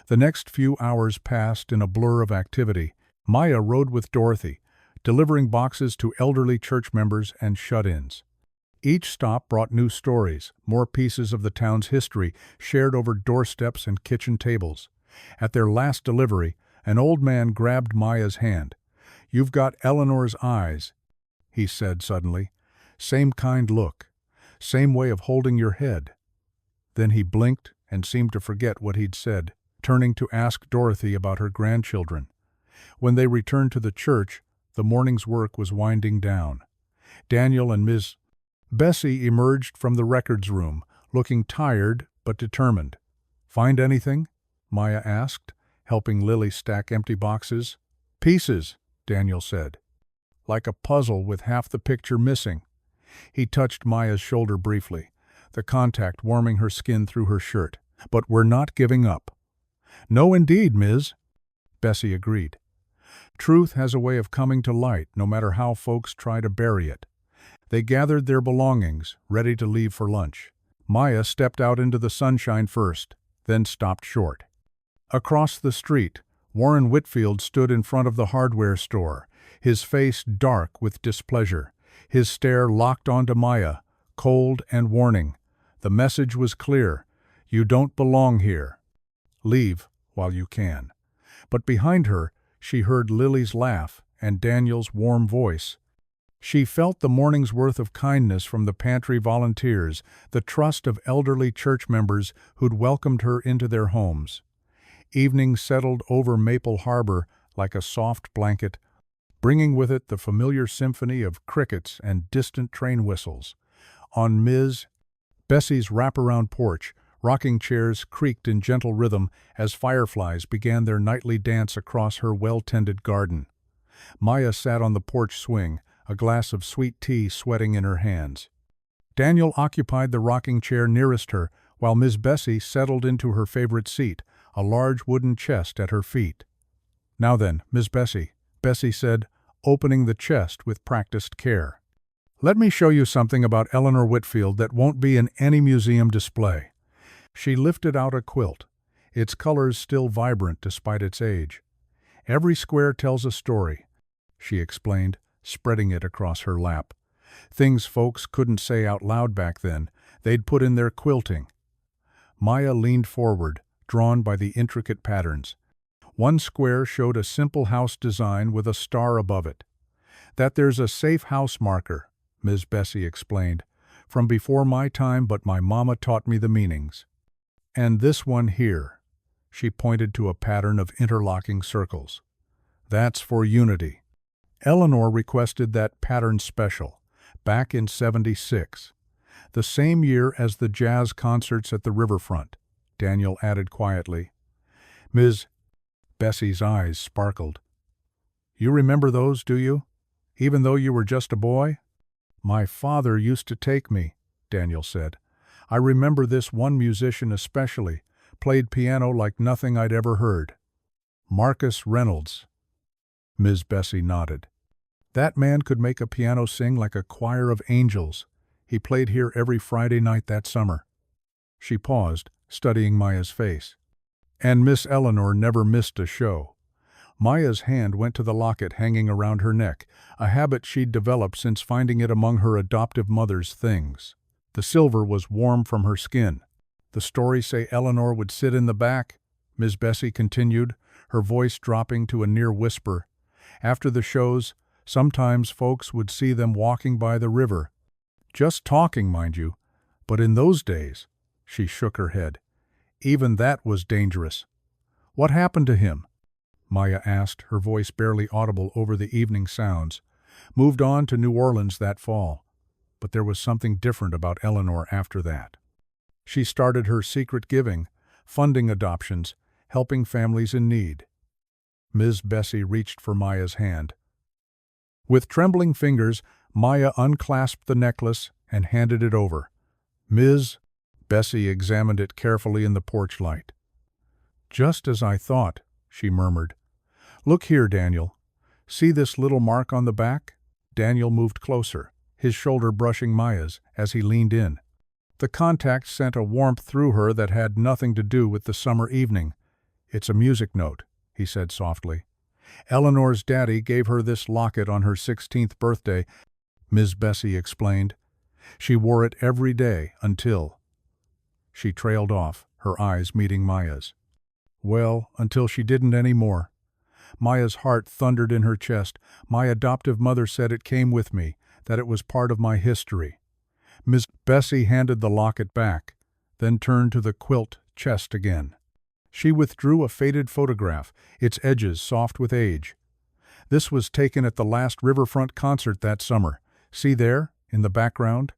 The next few hours passed in a blur of activity. Maya rode with Dorothy, delivering boxes to elderly church members and shut-ins. Each stop brought new stories, more pieces of the town's history shared over doorsteps and kitchen tables. At their last delivery, an old man grabbed Maya's hand. "You've got Eleanor's eyes," he said suddenly. "Same kind look, same way of holding your head." Then he blinked and seemed to forget what he'd said, turning to ask Dorothy about her grandchildren. When they returned to the church, the morning's work was winding down. Daniel and Ms. Bessie emerged from the records room, looking tired but determined. "Find anything?" Maya asked, helping Lily stack empty boxes. "Pieces," Daniel said. "Like a puzzle with half the picture missing." He touched Maya's shoulder briefly, the contact warming her skin through her shirt. "But we're not giving up." "No indeed, Ms." Bessie agreed. "Truth has a way of coming to light, no matter how folks try to bury it." They gathered their belongings, ready to leave for lunch. Maya stepped out into the sunshine first, then stopped short. Across the street, Warren Whitfield stood in front of the hardware store, his face dark with displeasure, his stare locked onto Maya, cold and warning. The message was clear: you don't belong here. Leave while you can. But behind her, she heard Lily's laugh and Daniel's warm voice. She felt the morning's worth of kindness from the pantry volunteers, the trust of elderly church members who'd welcomed her into their homes. Evening settled over Maple Harbor like a soft blanket, bringing with it the familiar symphony of crickets and distant train whistles. On Ms. Bessie's wraparound porch, rocking chairs creaked in gentle rhythm as fireflies began their nightly dance across her well-tended garden. Maya sat on the porch swing, a glass of sweet tea sweating in her hands. Daniel occupied the rocking chair nearest her, while Miss Bessie settled into her favorite seat, a large wooden chest at her feet. "Now then, Miss Bessie," Bessie said, opening the chest with practiced care. "Let me show you something about Eleanor Whitfield that won't be in any museum display." She lifted out a quilt, its colors still vibrant despite its age. "Every square tells a story," she explained, spreading it across her lap. "Things folks couldn't say out loud back then, they'd put in their quilting." Maya leaned forward, drawn by the intricate patterns. One square showed a simple house design with a star above it. "That there's a safe house marker," Ms. Bessie explained, "from before my time, but my mama taught me the meanings. And this one here," she pointed to a pattern of interlocking circles. "That's for unity. Eleanor requested that pattern special, back in '76. The same year as the jazz concerts at the riverfront," Daniel added quietly. Ms. Bessie's eyes sparkled. "You remember those, do you? Even though you were just a boy?" "My father used to take me," Daniel said. "I remember this one musician especially, played piano like nothing I'd ever heard." "Marcus Reynolds." Ms. Bessie nodded. That man could make a piano sing like a choir of angels. He played here every Friday night that summer." She paused, studying Maya's face. "And Miss Eleanor never missed a show." Maya's hand went to the locket hanging around her neck, a habit she'd developed since finding it among her adoptive mother's things. The silver was warm from her skin. "The stories say Eleanor would sit in the back," Miss Bessie continued, her voice dropping to a near whisper. "After the shows, sometimes folks would see them walking by the river. Just talking, mind you. But in those days," she shook her head, "even that was dangerous." "What happened to him?" Maya asked, her voice barely audible over the evening sounds. "Moved on to New Orleans that fall. But there was something different about Eleanor after that. She started her secret giving, funding adoptions, helping families in need." Ms. Bessie reached for Maya's hand. With trembling fingers, Maya unclasped the necklace and handed it over. Ms. Bessie examined it carefully in the porch light. "Just as I thought," she murmured. "Look here, Daniel. See this little mark on the back?" Daniel moved closer, his shoulder brushing Maya's as he leaned in. The contact sent a warmth through her that had nothing to do with the summer evening. "It's a music note," he said softly. "Eleanor's daddy gave her this locket on her 16th birthday," Ms. Bessie explained. "She wore it every day until—" She trailed off, her eyes meeting Maya's. "Well, until she didn't anymore." Maya's heart thundered in her chest. "My adoptive mother said it came with me, that it was part of my history." Ms. Bessie handed the locket back, then turned to the quilt chest again. She withdrew a faded photograph, its edges soft with age. "This was taken at the last riverfront concert that summer. See there, in the background?"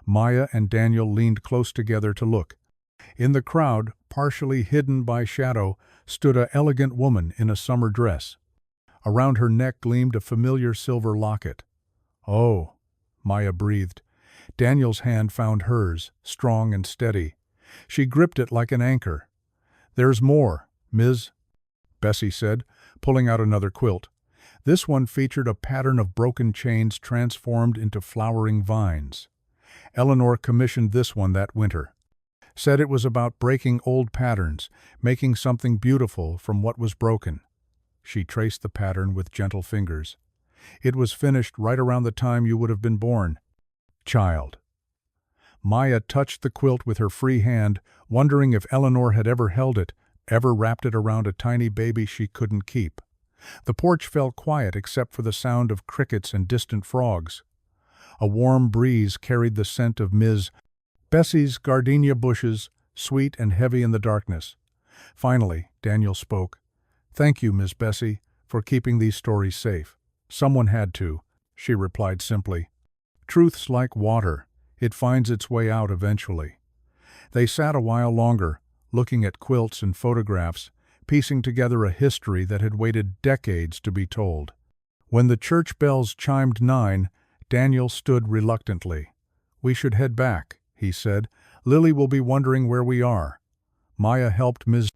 Maya and Daniel leaned close together to look. In the crowd, partially hidden by shadow, stood an elegant woman in a summer dress. Around her neck gleamed a familiar silver locket. "Oh," Maya breathed. Daniel's hand found hers, strong and steady. She gripped it like an anchor. "There's more, Ms. Bessie said, pulling out another quilt. This one featured a pattern of broken chains transformed into flowering vines. Eleanor commissioned this one that winter. Said it was about breaking old patterns, making something beautiful from what was broken." She traced the pattern with gentle fingers. "It was finished right around the time you would have been born, child." Maya touched the quilt with her free hand, wondering if Eleanor had ever held it, ever wrapped it around a tiny baby she couldn't keep. The porch fell quiet except for the sound of crickets and distant frogs. A warm breeze carried the scent of Ms. Bessie's gardenia bushes, sweet and heavy in the darkness. Finally, Daniel spoke. "Thank you, Miss Bessie, for keeping these stories safe." "Someone had to," she replied simply. "Truth's like water. It finds its way out eventually." They sat a while longer, looking at quilts and photographs, piecing together a history that had waited decades to be told. When the church bells chimed 9, Daniel stood reluctantly. "We should head back," he said. "Lily will be wondering where we are." Maya helped Ms.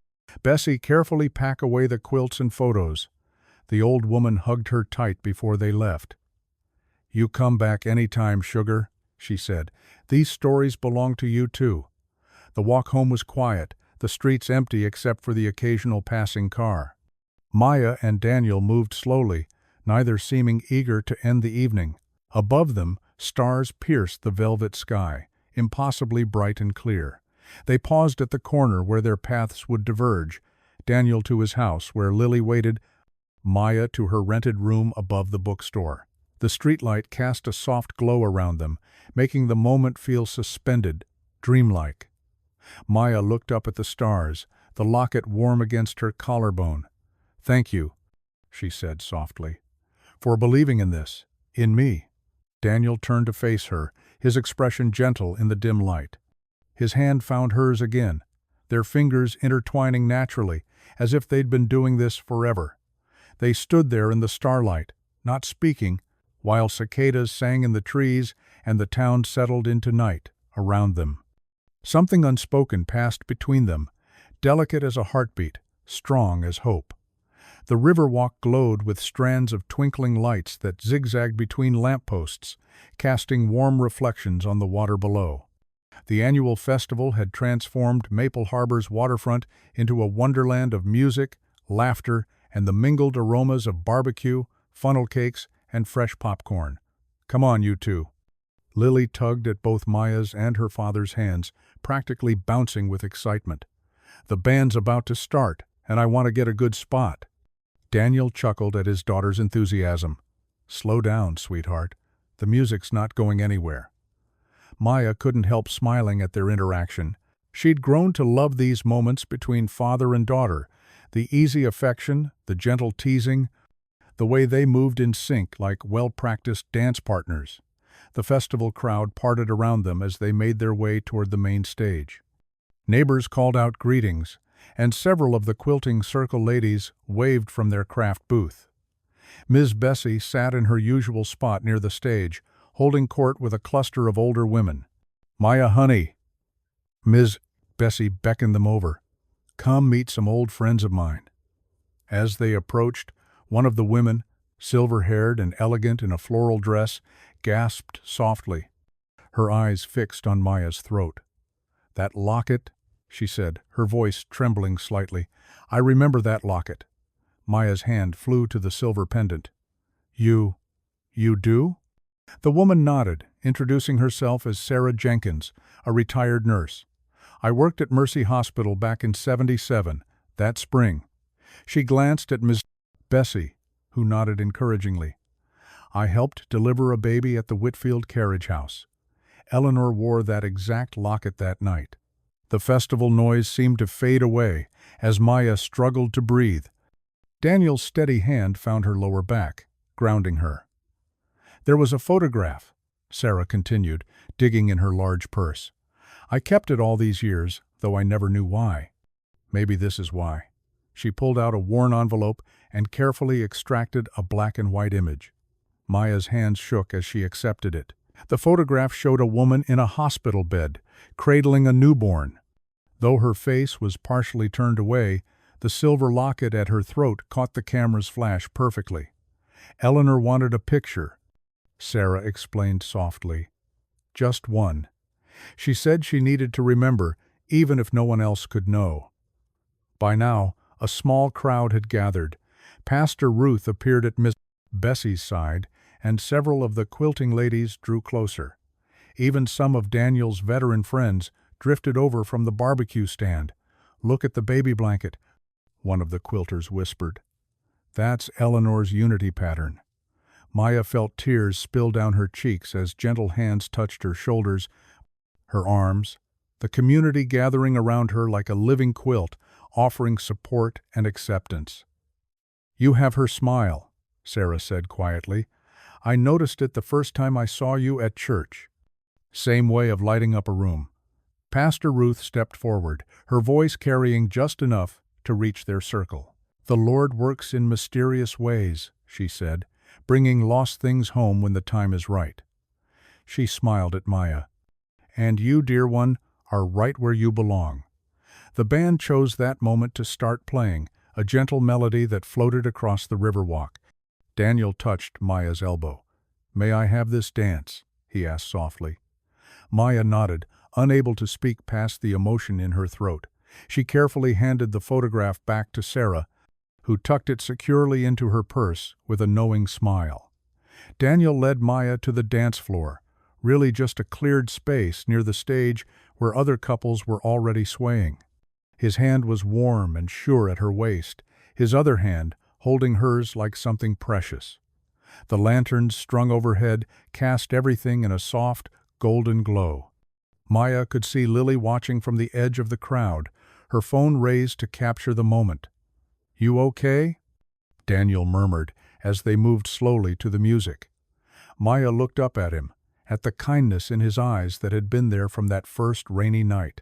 Bessie carefully pack away the quilts and photos. The old woman hugged her tight before they left. "You come back any time, sugar," she said. "These stories belong to you too." The walk home was quiet, the streets empty except for the occasional passing car. Maya and Daniel moved slowly, neither seeming eager to end the evening. Above them, stars pierced the velvet sky, impossibly bright and clear. They paused at the corner where their paths would diverge, Daniel to his house where Lily waited, Maya to her rented room above the bookstore. The streetlight cast a soft glow around them, making the moment feel suspended, dreamlike. Maya looked up at the stars, the locket warm against her collarbone. "Thank you," she said softly, "for believing in this, in me." Daniel turned to face her, his expression gentle in the dim light. His hand found hers again, their fingers intertwining naturally, as if they'd been doing this forever. They stood there in the starlight, not speaking, while cicadas sang in the trees and the town settled into night around them. Something unspoken passed between them, delicate as a heartbeat, strong as hope. The riverwalk glowed with strands of twinkling lights that zigzagged between lampposts, casting warm reflections on the water below. The annual festival had transformed Maple Harbor's waterfront into a wonderland of music, laughter, and the mingled aromas of barbecue, funnel cakes, and fresh popcorn. "Come on, you two." Lily tugged at both Maya's and her father's hands, practically bouncing with excitement. "The band's about to start, and I want to get a good spot." Daniel chuckled at his daughter's enthusiasm. "Slow down, sweetheart. The music's not going anywhere." Maya couldn't help smiling at their interaction. She'd grown to love these moments between father and daughter, the easy affection, the gentle teasing, the way they moved in sync like well-practiced dance partners. The festival crowd parted around them as they made their way toward the main stage. Neighbors called out greetings, and several of the quilting circle ladies waved from their craft booth. Ms. Bessie sat in her usual spot near the stage, holding court with a cluster of older women. "Maya, honey." Ms. Bessie beckoned them over. "Come meet some old friends of mine." As they approached, one of the women, silver-haired and elegant in a floral dress, gasped softly, her eyes fixed on Maya's throat. "That locket," she said, her voice trembling slightly. "I remember that locket." Maya's hand flew to the silver pendant. You do?" The woman nodded, introducing herself as Sarah Jenkins, a retired nurse. "I worked at Mercy Hospital back in '77, that spring." She glanced at Ms. Bessie, who nodded encouragingly. "I helped deliver a baby at the Whitfield carriage house. Eleanor wore that exact locket that night." The festival noise seemed to fade away as Maya struggled to breathe. Daniel's steady hand found her lower back, grounding her. "There was a photograph," Sarah continued, digging in her large purse. "I kept it all these years, though I never knew why. Maybe this is why." She pulled out a worn envelope and carefully extracted a black and white image. Maya's hands shook as she accepted it. The photograph showed a woman in a hospital bed, cradling a newborn. Though her face was partially turned away, the silver locket at her throat caught the camera's flash perfectly. "Eleanor wanted a picture," Sarah explained softly. "Just one. She said she needed to remember, even if no one else could know." By now, a small crowd had gathered. Pastor Ruth appeared at Miss Bessie's side, and several of the quilting ladies drew closer. Even some of Daniel's veteran friends drifted over from the barbecue stand. "Look at the baby blanket," one of the quilters whispered. "That's Eleanor's unity pattern." Maya felt tears spill down her cheeks as gentle hands touched her shoulders, her arms, the community gathering around her like a living quilt, offering support and acceptance. "You have her smile," Sarah said quietly. "I noticed it the first time I saw you at church." Same way of lighting up a room. Pastor Ruth stepped forward, her voice carrying just enough to reach their circle. "The Lord works in mysterious ways," she said, "bringing lost things home when the time is right." She smiled at Maya. "And you, dear one, are right where you belong." The band chose that moment to start playing, a gentle melody that floated across the riverwalk. Daniel touched Maya's elbow. "May I have this dance?" he asked softly. Maya nodded, unable to speak past the emotion in her throat. She carefully handed the photograph back to Sarah, who tucked it securely into her purse with a knowing smile. Daniel led Maya to the dance floor, really just a cleared space near the stage where other couples were already swaying. His hand was warm and sure at her waist, his other hand holding hers like something precious. The lanterns strung overhead cast everything in a soft, golden glow. Maya could see Lily watching from the edge of the crowd, her phone raised to capture the moment. "You okay?" Daniel murmured as they moved slowly to the music. Maya looked up at him, at the kindness in his eyes that had been there from that first rainy night.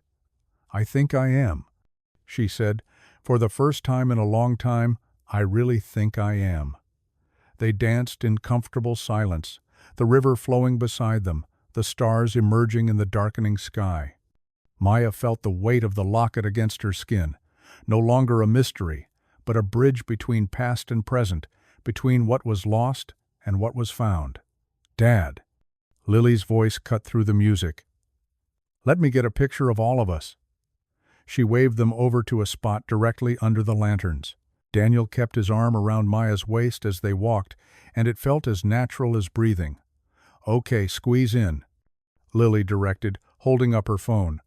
"I think I am," she said. "For the first time in a long time, I really think I am." They danced in comfortable silence, the river flowing beside them, the stars emerging in the darkening sky. Maya felt the weight of the locket against her skin, no longer a mystery, but a bridge between past and present, between what was lost and what was found. "Dad." Lily's voice cut through the music. "Let me get a picture of all of us." She waved them over to a spot directly under the lanterns. Daniel kept his arm around Maya's waist as they walked, and it felt as natural as breathing. "Okay, squeeze in," Lily directed, holding up her phone.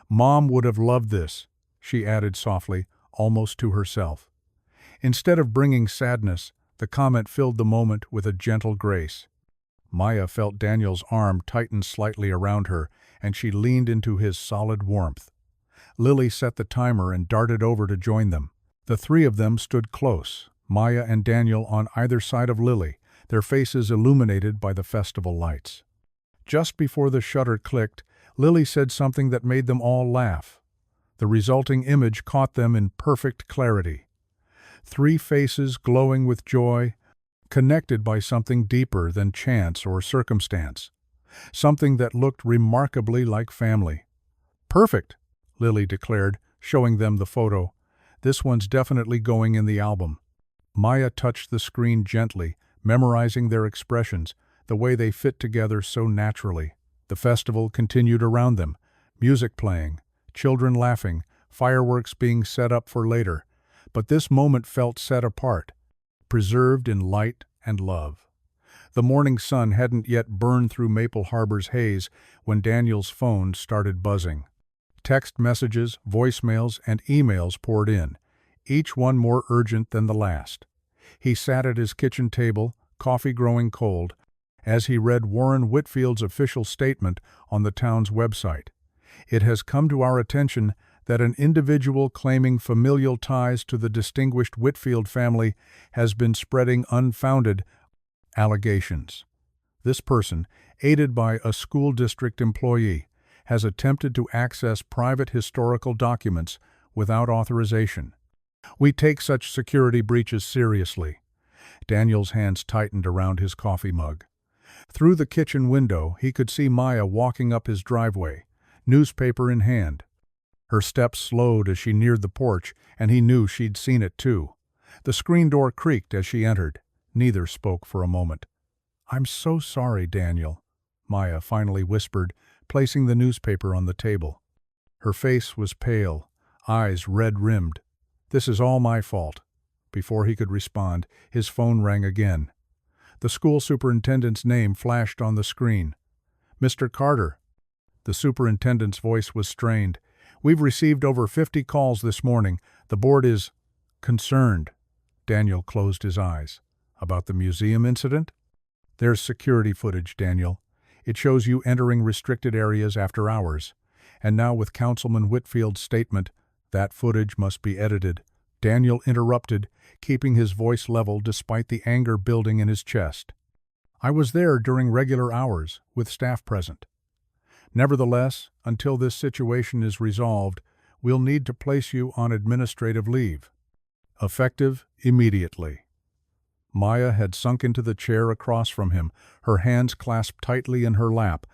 "Mom would have loved this," she added softly, almost to herself. Instead of bringing sadness, the comment filled the moment with a gentle grace. Maya felt Daniel's arm tighten slightly around her, and she leaned into his solid warmth. Lily set the timer and darted over to join them. The three of them stood close, Maya and Daniel on either side of Lily, their faces illuminated by the festival lights. Just before the shutter clicked, Lily said something that made them all laugh. The resulting image caught them in perfect clarity. Three faces glowing with joy, connected by something deeper than chance or circumstance. Something that looked remarkably like family. "Perfect," Lily declared, showing them the photo. "This one's definitely going in the album." Maya touched the screen gently, memorizing their expressions, the way they fit together so naturally. The festival continued around them, music playing, children laughing, fireworks being set up for later. But this moment felt set apart, preserved in light and love. The morning sun hadn't yet burned through Maple Harbor's haze when Daniel's phone started buzzing. Text messages, voicemails, and emails poured in, each one more urgent than the last. He sat at his kitchen table, coffee growing cold, as he read Warren Whitfield's official statement on the town's website. "It has come to our attention that an individual claiming familial ties to the distinguished Whitfield family has been spreading unfounded allegations. This person, aided by a school district employee, has attempted to access private historical documents without authorization. We take such security breaches seriously." Daniel's hands tightened around his coffee mug. Through the kitchen window, he could see Maya walking up his driveway, newspaper in hand. Her steps slowed as she neared the porch, and he knew she'd seen it too. The screen door creaked as she entered. Neither spoke for a moment. "I'm so sorry, Daniel," Maya finally whispered, placing the newspaper on the table. Her face was pale, eyes red-rimmed. "This is all my fault." Before he could respond, his phone rang again. The school superintendent's name flashed on the screen. "Mr. Carter." The superintendent's voice was strained. "We've received over 50 calls this morning. The board is concerned." Daniel closed his eyes. "About the museum incident?" "There's security footage, Daniel. It shows you entering restricted areas after hours. And now with Councilman Whitfield's statement, that footage must be edited." Daniel interrupted, keeping his voice level despite the anger building in his chest. "I was there during regular hours, with staff present. Nevertheless, until this situation is resolved, we'll need to place you on administrative leave. Effective immediately." Maya had sunk into the chair across from him, her hands clasped tightly in her lap.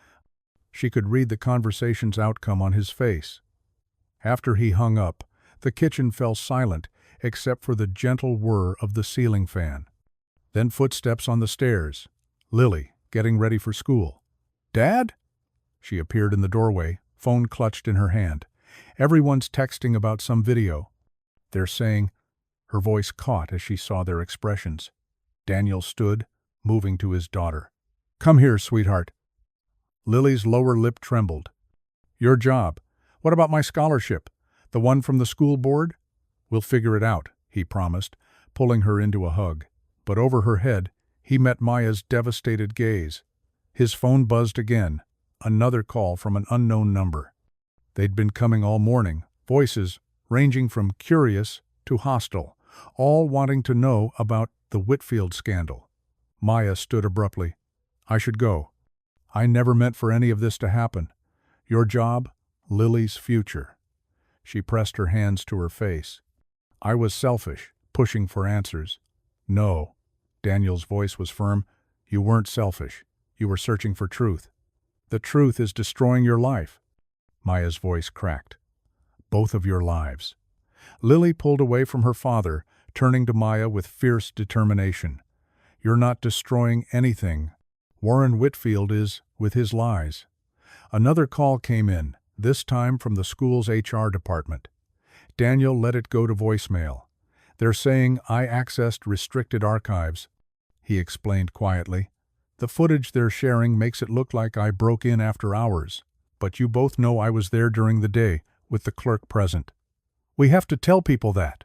She could read the conversation's outcome on his face. After he hung up, the kitchen fell silent, except for the gentle whir of the ceiling fan. Then footsteps on the stairs. Lily, getting ready for school. "Dad?" She appeared in the doorway, phone clutched in her hand. "Everyone's texting about some video. They're saying—" Her voice caught as she saw their expressions. Daniel stood, moving to his daughter. "Come here, sweetheart." Lily's lower lip trembled. "Your job. What about my scholarship? The one from the school board?" "We'll figure it out," he promised, pulling her into a hug. But over her head, he met Maya's devastated gaze. His phone buzzed again, another call from an unknown number. They'd been coming all morning, voices ranging from curious to hostile, all wanting to know about the Whitfield scandal. Maya stood abruptly. "I should go. I never meant for any of this to happen. Your job, Lily's future." She pressed her hands to her face. "I was selfish, pushing for answers." "No." Daniel's voice was firm. "You weren't selfish. You were searching for truth. The truth is destroying your life." Maya's voice cracked. "Both of your lives." Lily pulled away from her father, turning to Maya with fierce determination. "You're not destroying anything. Warren Whitfield is, with his lies." Another call came in, this time from the school's HR department. Daniel let it go to voicemail. "They're saying I accessed restricted archives," he explained quietly. "The footage they're sharing makes it look like I broke in after hours, but you both know I was there during the day, with the clerk present." "We have to tell people that,"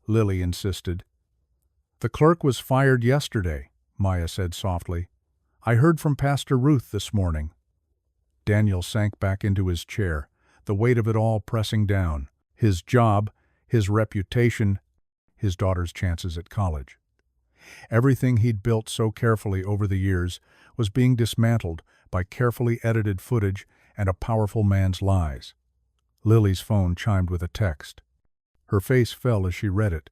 Lily insisted. "The clerk was fired yesterday," Maya said softly. "I heard from Pastor Ruth this morning." Daniel sank back into his chair, the weight of it all pressing down. His job, his reputation, his daughter's chances at college. Everything he'd built so carefully over the years was being dismantled by carefully edited footage and a powerful man's lies. Lily's phone chimed with a text. Her face fell as she read it.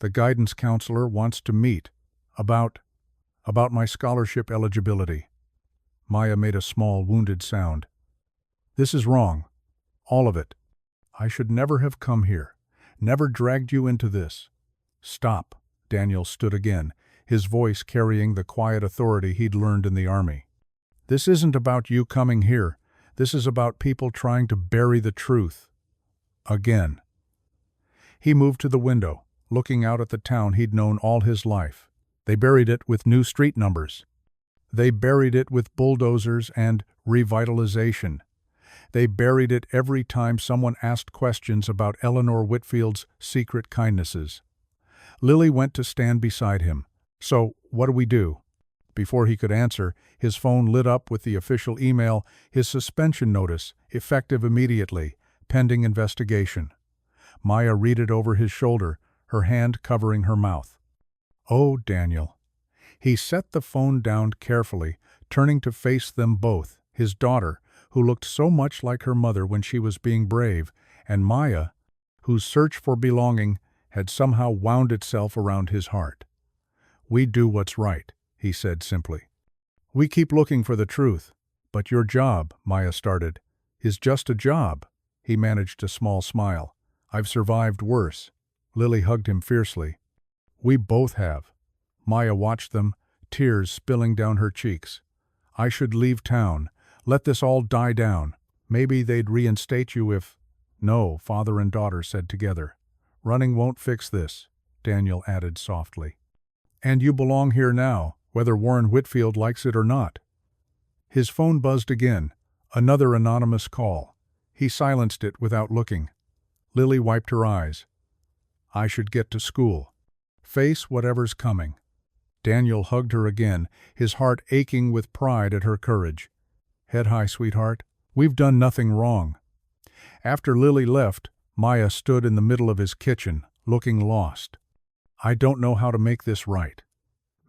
"The guidance counselor wants to meet. About my scholarship eligibility." Maya made a small, wounded sound. "This is wrong. All of it. I should never have come here. Never dragged you into this." "Stop." Daniel stood again, his voice carrying the quiet authority he'd learned in the army. "This isn't about you coming here. This is about people trying to bury the truth. Again." He moved to the window, looking out at the town he'd known all his life. They buried it with new street numbers. They buried it with bulldozers and revitalization. They buried it every time someone asked questions about Eleanor Whitfield's secret kindnesses. Lily went to stand beside him. "So, what do we do?" Before he could answer, his phone lit up with the official email, his suspension notice, effective immediately, pending investigation. Maya read it over his shoulder, her hand covering her mouth. "Oh, Daniel." He set the phone down carefully, turning to face them both, his daughter, who looked so much like her mother when she was being brave, and Maya, whose search for belonging had somehow wound itself around his heart. "We do what's right," he said simply. "We keep looking for the truth. But your job," Maya started, "is just a job." He managed a small smile. "I've survived worse." Lily hugged him fiercely. "We both have." Maya watched them, tears spilling down her cheeks. "I should leave town. Let this all die down. Maybe they'd reinstate you if—" "No," father and daughter said together. "Running won't fix this," Daniel added softly. "And you belong here now, whether Warren Whitfield likes it or not." His phone buzzed again, another anonymous call. He silenced it without looking. Lily wiped her eyes. "I should get to school. Face whatever's coming." Daniel hugged her again, his heart aching with pride at her courage. "Head high, sweetheart. We've done nothing wrong." After Lily left, Maya stood in the middle of his kitchen, looking lost. "I don't know how to make this right."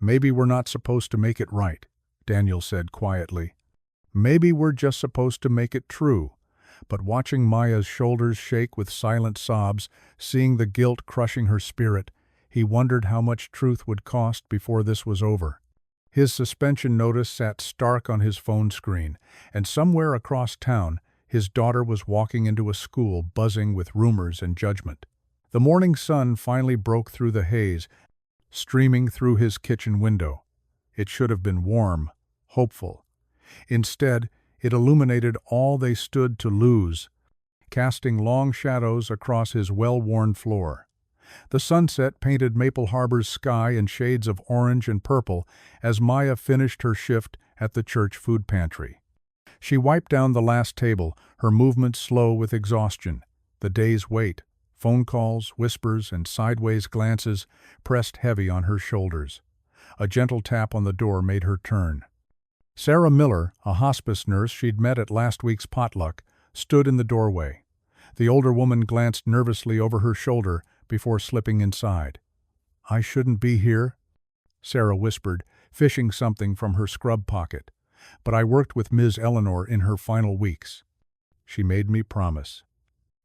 "Maybe we're not supposed to make it right," Daniel said quietly. "Maybe we're just supposed to make it true." But watching Maya's shoulders shake with silent sobs, seeing the guilt crushing her spirit, he wondered how much truth would cost before this was over. His suspension notice sat stark on his phone screen, and somewhere across town, his daughter was walking into a school buzzing with rumors and judgment. The morning sun finally broke through the haze, streaming through his kitchen window. It should have been warm, hopeful. Instead, it illuminated all they stood to lose, casting long shadows across his well-worn floor. The sunset painted Maple Harbor's sky in shades of orange and purple as Maya finished her shift at the church food pantry. She wiped down the last table, her movements slow with exhaustion. The day's weight, phone calls, whispers, and sideways glances pressed heavy on her shoulders. A gentle tap on the door made her turn. Sarah Miller, a hospice nurse she'd met at last week's potluck, stood in the doorway. The older woman glanced nervously over her shoulder before slipping inside. "I shouldn't be here," Sarah whispered, fishing something from her scrub pocket. "But I worked with Ms. Eleanor in her final weeks. She made me promise."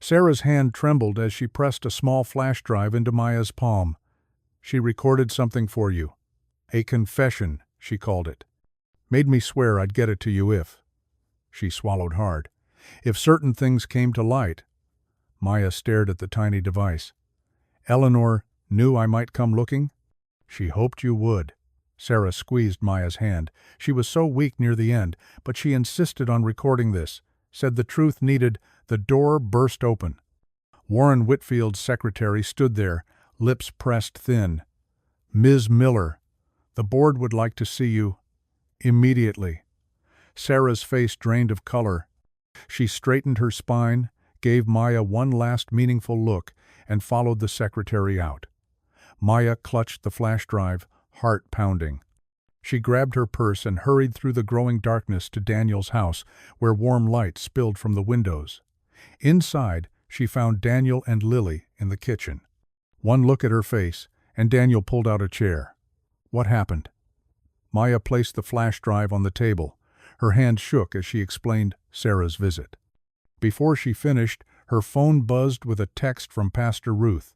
Sarah's hand trembled as she pressed a small flash drive into Maya's palm. "She recorded something for you. A confession," she called it. "Made me swear I'd get it to you if—" She swallowed hard. "If certain things came to light." Maya stared at the tiny device. "Eleanor, Knew I might come looking? She hoped you would. Sarah squeezed Maya's hand. She was so weak near the end, but she insisted on recording this. Said the truth needed. The door burst open. Warren Whitfield's secretary stood there, lips pressed thin. Ms. Miller, the board would like to see you. Immediately. Sarah's face drained of color. She straightened her spine, gave Maya one last meaningful look, and followed the secretary out. Maya clutched the flash drive, heart pounding. She grabbed her purse and hurried through the growing darkness to Daniel's house, where warm light spilled from the windows. Inside, she found Daniel and Lily in the kitchen. One look at her face, and Daniel pulled out a chair. What happened? Maya placed the flash drive on the table. Her hand shook as she explained Sarah's visit. Before she finished, her phone buzzed with a text from Pastor Ruth.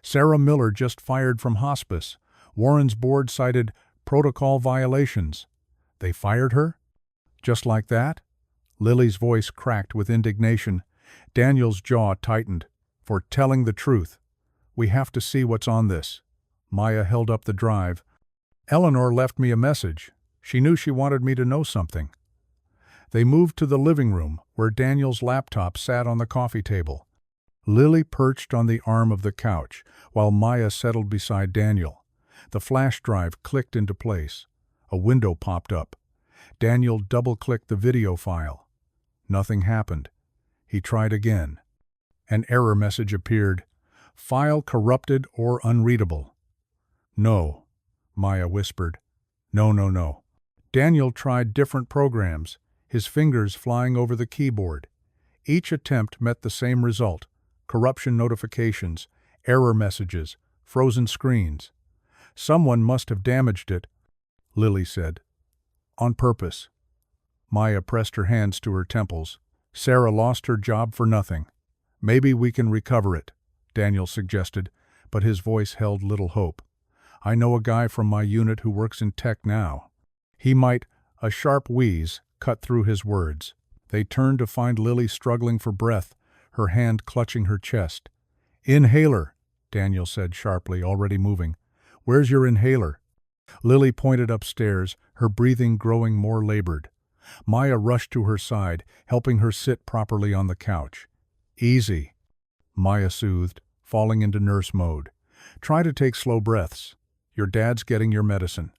Sarah Miller just fired from hospice. Warren's board cited protocol violations. They fired her? Just like that? Lily's voice cracked with indignation. Daniel's jaw tightened. For telling the truth. We have to see what's on this. Maya held up the drive. Eleanor left me a message. She knew she wanted me to know something. They moved to the living room, where Daniel's laptop sat on the coffee table. Lily perched on the arm of the couch, while Maya settled beside Daniel. The flash drive clicked into place. A window popped up. Daniel double-clicked the video file. Nothing happened. He tried again. An error message appeared. File corrupted or unreadable. No, Maya whispered. No. Daniel tried different programs, his fingers flying over the keyboard. Each attempt met the same result: corruption notifications, error messages, frozen screens. Someone must have damaged it, Lily said. On purpose. Maya pressed her hands to her temples. Sarah lost her job for nothing. Maybe we can recover it, Daniel suggested, but his voice held little hope. I know a guy from my unit who works in tech now. He might. A sharp wheeze cut through his words. They turned to find Lily struggling for breath, her hand clutching her chest. Inhaler, Daniel said sharply, already moving. Where's your inhaler? Lily pointed upstairs, her breathing growing more labored. Maya rushed to her side, helping her sit properly on the couch. Easy, Maya soothed, falling into nurse mode. Try to take slow breaths. Your dad's getting your medicine.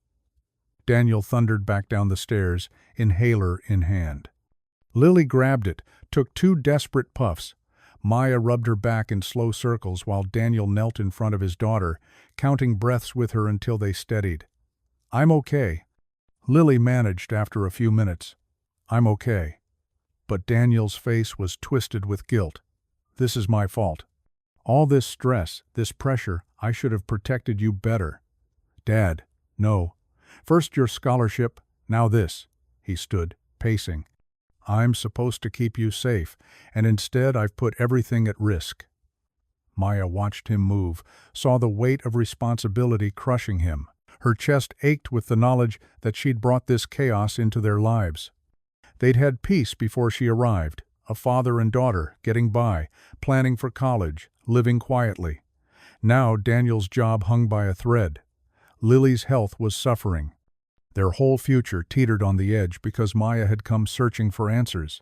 Daniel thundered back down the stairs, inhaler in hand. Lily grabbed it, took 2 desperate puffs. Maya rubbed her back in slow circles while Daniel knelt in front of his daughter, counting breaths with her until they steadied. I'm okay. Lily managed after a few minutes. I'm okay. But Daniel's face was twisted with guilt. This is my fault. All this stress, this pressure, I should have protected you better. Dad, no. First your scholarship, now this. He stood, pacing. I'm supposed to keep you safe, and instead I've put everything at risk. Maya watched him move, saw the weight of responsibility crushing him. Her chest ached with the knowledge that she'd brought this chaos into their lives. They'd had peace before she arrived, a father and daughter, getting by, planning for college, living quietly. Now Daniel's job hung by a thread. Lily's health was suffering. Their whole future teetered on the edge because Maya had come searching for answers.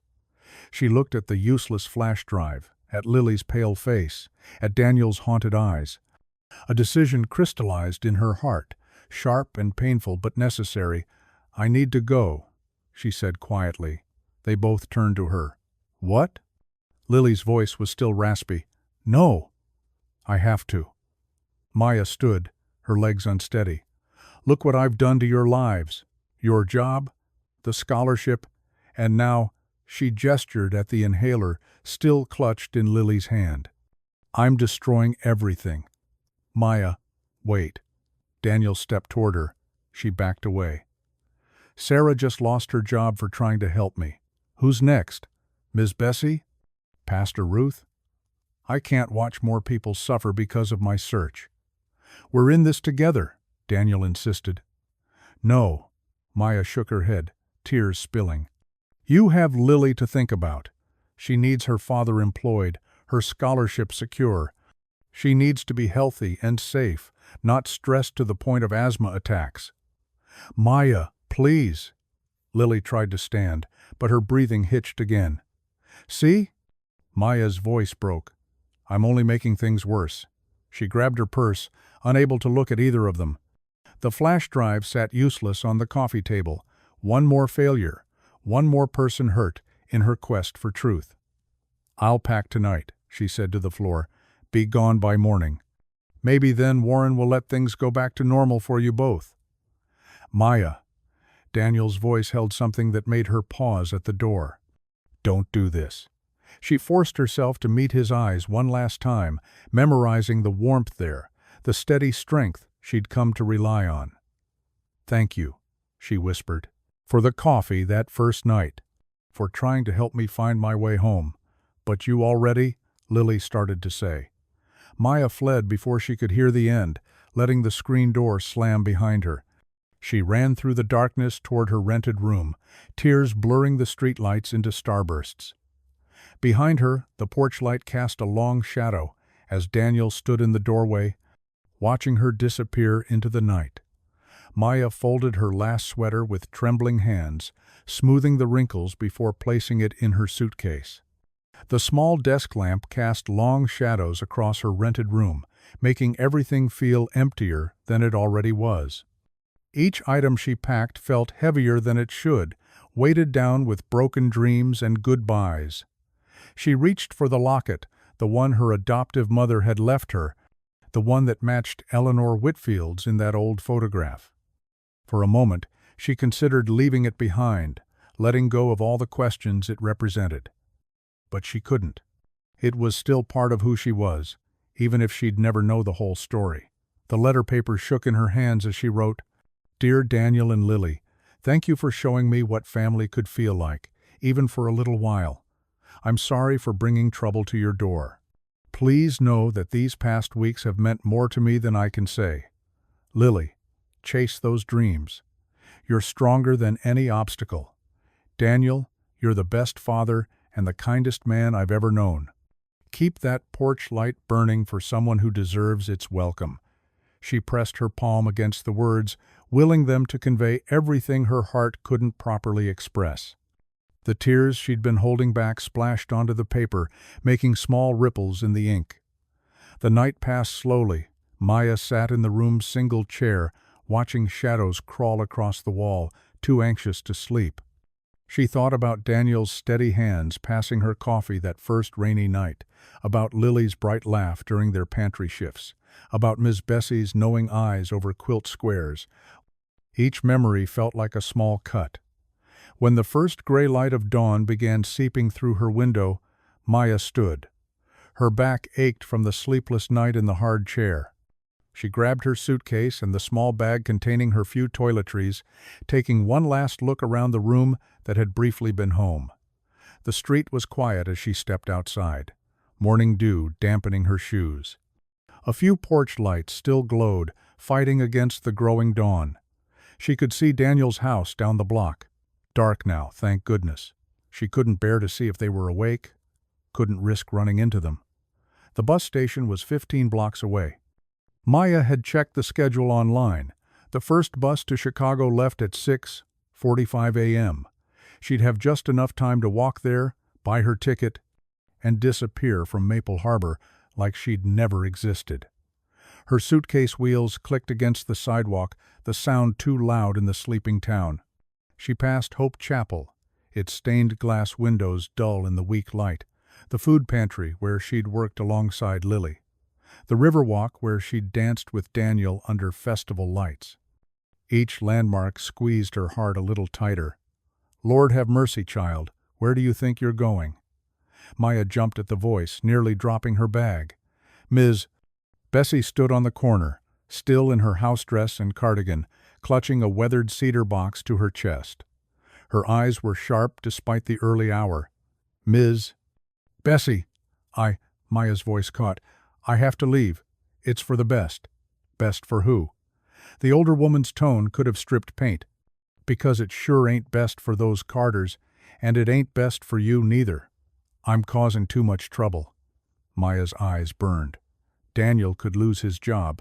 She looked at the useless flash drive, at Lily's pale face, at Daniel's haunted eyes. A decision crystallized in her heart, sharp and painful but necessary. I need to go, she said quietly. They both turned to her. What? Lily's voice was still raspy. No. I have to. Maya stood, her legs unsteady. Look what I've done to your lives. Your job, the scholarship, and now, she gestured at the inhaler, still clutched in Lily's hand. I'm destroying everything. Maya, wait. Daniel stepped toward her. She backed away. Sarah just lost her job for trying to help me. Who's next? Ms. Bessie? Pastor Ruth? I can't watch more people suffer because of my search. We're in this together, Daniel insisted. No, Maya shook her head, tears spilling. You have Lily to think about. She needs her father employed, her scholarship secure. She needs to be healthy and safe, not stressed to the point of asthma attacks. Maya, please. Lily tried to stand, but her breathing hitched again. See? Maya's voice broke. I'm only making things worse. She grabbed her purse, unable to look at either of them. The flash drive sat useless on the coffee table. One more failure, one more person hurt in her quest for truth. I'll pack tonight, she said to the floor. Be gone by morning. Maybe then Warren will let things go back to normal for you both. Maya. Daniel's voice held something that made her pause at the door. Don't do this. She forced herself to meet his eyes one last time, memorizing the warmth there, the steady strength she'd come to rely on. Thank you, she whispered, for the coffee that first night, for trying to help me find my way home. But you already? Lily started to say. Maya fled before she could hear the end, letting the screen door slam behind her. She ran through the darkness toward her rented room, tears blurring the streetlights into starbursts. Behind her, the porch light cast a long shadow as Daniel stood in the doorway, watching her disappear into the night. Maya folded her last sweater with trembling hands, smoothing the wrinkles before placing it in her suitcase. The small desk lamp cast long shadows across her rented room, making everything feel emptier than it already was. Each item she packed felt heavier than it should, weighted down with broken dreams and goodbyes. She reached for the locket, the one her adoptive mother had left her, the one that matched Eleanor Whitfield's in that old photograph. For a moment, she considered leaving it behind, letting go of all the questions it represented. But she couldn't. It was still part of who she was, even if she'd never know the whole story. The letter paper shook in her hands as she wrote, Dear Daniel and Lily, thank you for showing me what family could feel like, even for a little while. I'm sorry for bringing trouble to your door. Please know that these past weeks have meant more to me than I can say. Lily, chase those dreams. You're stronger than any obstacle. Daniel, you're the best father and the kindest man I've ever known. Keep that porch light burning for someone who deserves its welcome. She pressed her palm against the words, willing them to convey everything her heart couldn't properly express. The tears she'd been holding back splashed onto the paper, making small ripples in the ink. The night passed slowly. Maya sat in the room's single chair, watching shadows crawl across the wall, too anxious to sleep. She thought about Daniel's steady hands passing her coffee that first rainy night, about Lily's bright laugh during their pantry shifts, about Miss Bessie's knowing eyes over quilt squares. Each memory felt like a small cut. When the first gray light of dawn began seeping through her window, Maya stood. Her back ached from the sleepless night in the hard chair. She grabbed her suitcase and the small bag containing her few toiletries, taking one last look around the room that had briefly been home. The street was quiet as she stepped outside, morning dew dampening her shoes. A few porch lights still glowed, fighting against the growing dawn. She could see Daniel's house down the block. Dark now, thank goodness. She couldn't bear to see if they were awake, couldn't risk running into them. The bus station was 15 blocks away. Maya had checked the schedule online. The first bus to Chicago left at 6:45 a.m. She'd have just enough time to walk there, buy her ticket, and disappear from Maple Harbor like she'd never existed. Her suitcase wheels clicked against the sidewalk, the sound too loud in the sleeping town. She passed Hope Chapel, its stained glass windows dull in the weak light, the food pantry where she'd worked alongside Lily, the Riverwalk where she'd danced with Daniel under festival lights. Each landmark squeezed her heart a little tighter. Lord have mercy, child, where do you think you're going? Maya jumped at the voice, nearly dropping her bag. Ms. Bessie stood on the corner, still in her house dress and cardigan, clutching a weathered cedar box to her chest. Her eyes were sharp despite the early hour. Ms. Bessie, Maya's voice caught. I have to leave. It's for the best. Best for who? The older woman's tone could have stripped paint. Because it sure ain't best for those Carters, and it ain't best for you neither. I'm causing too much trouble. Maya's eyes burned. Daniel could lose his job.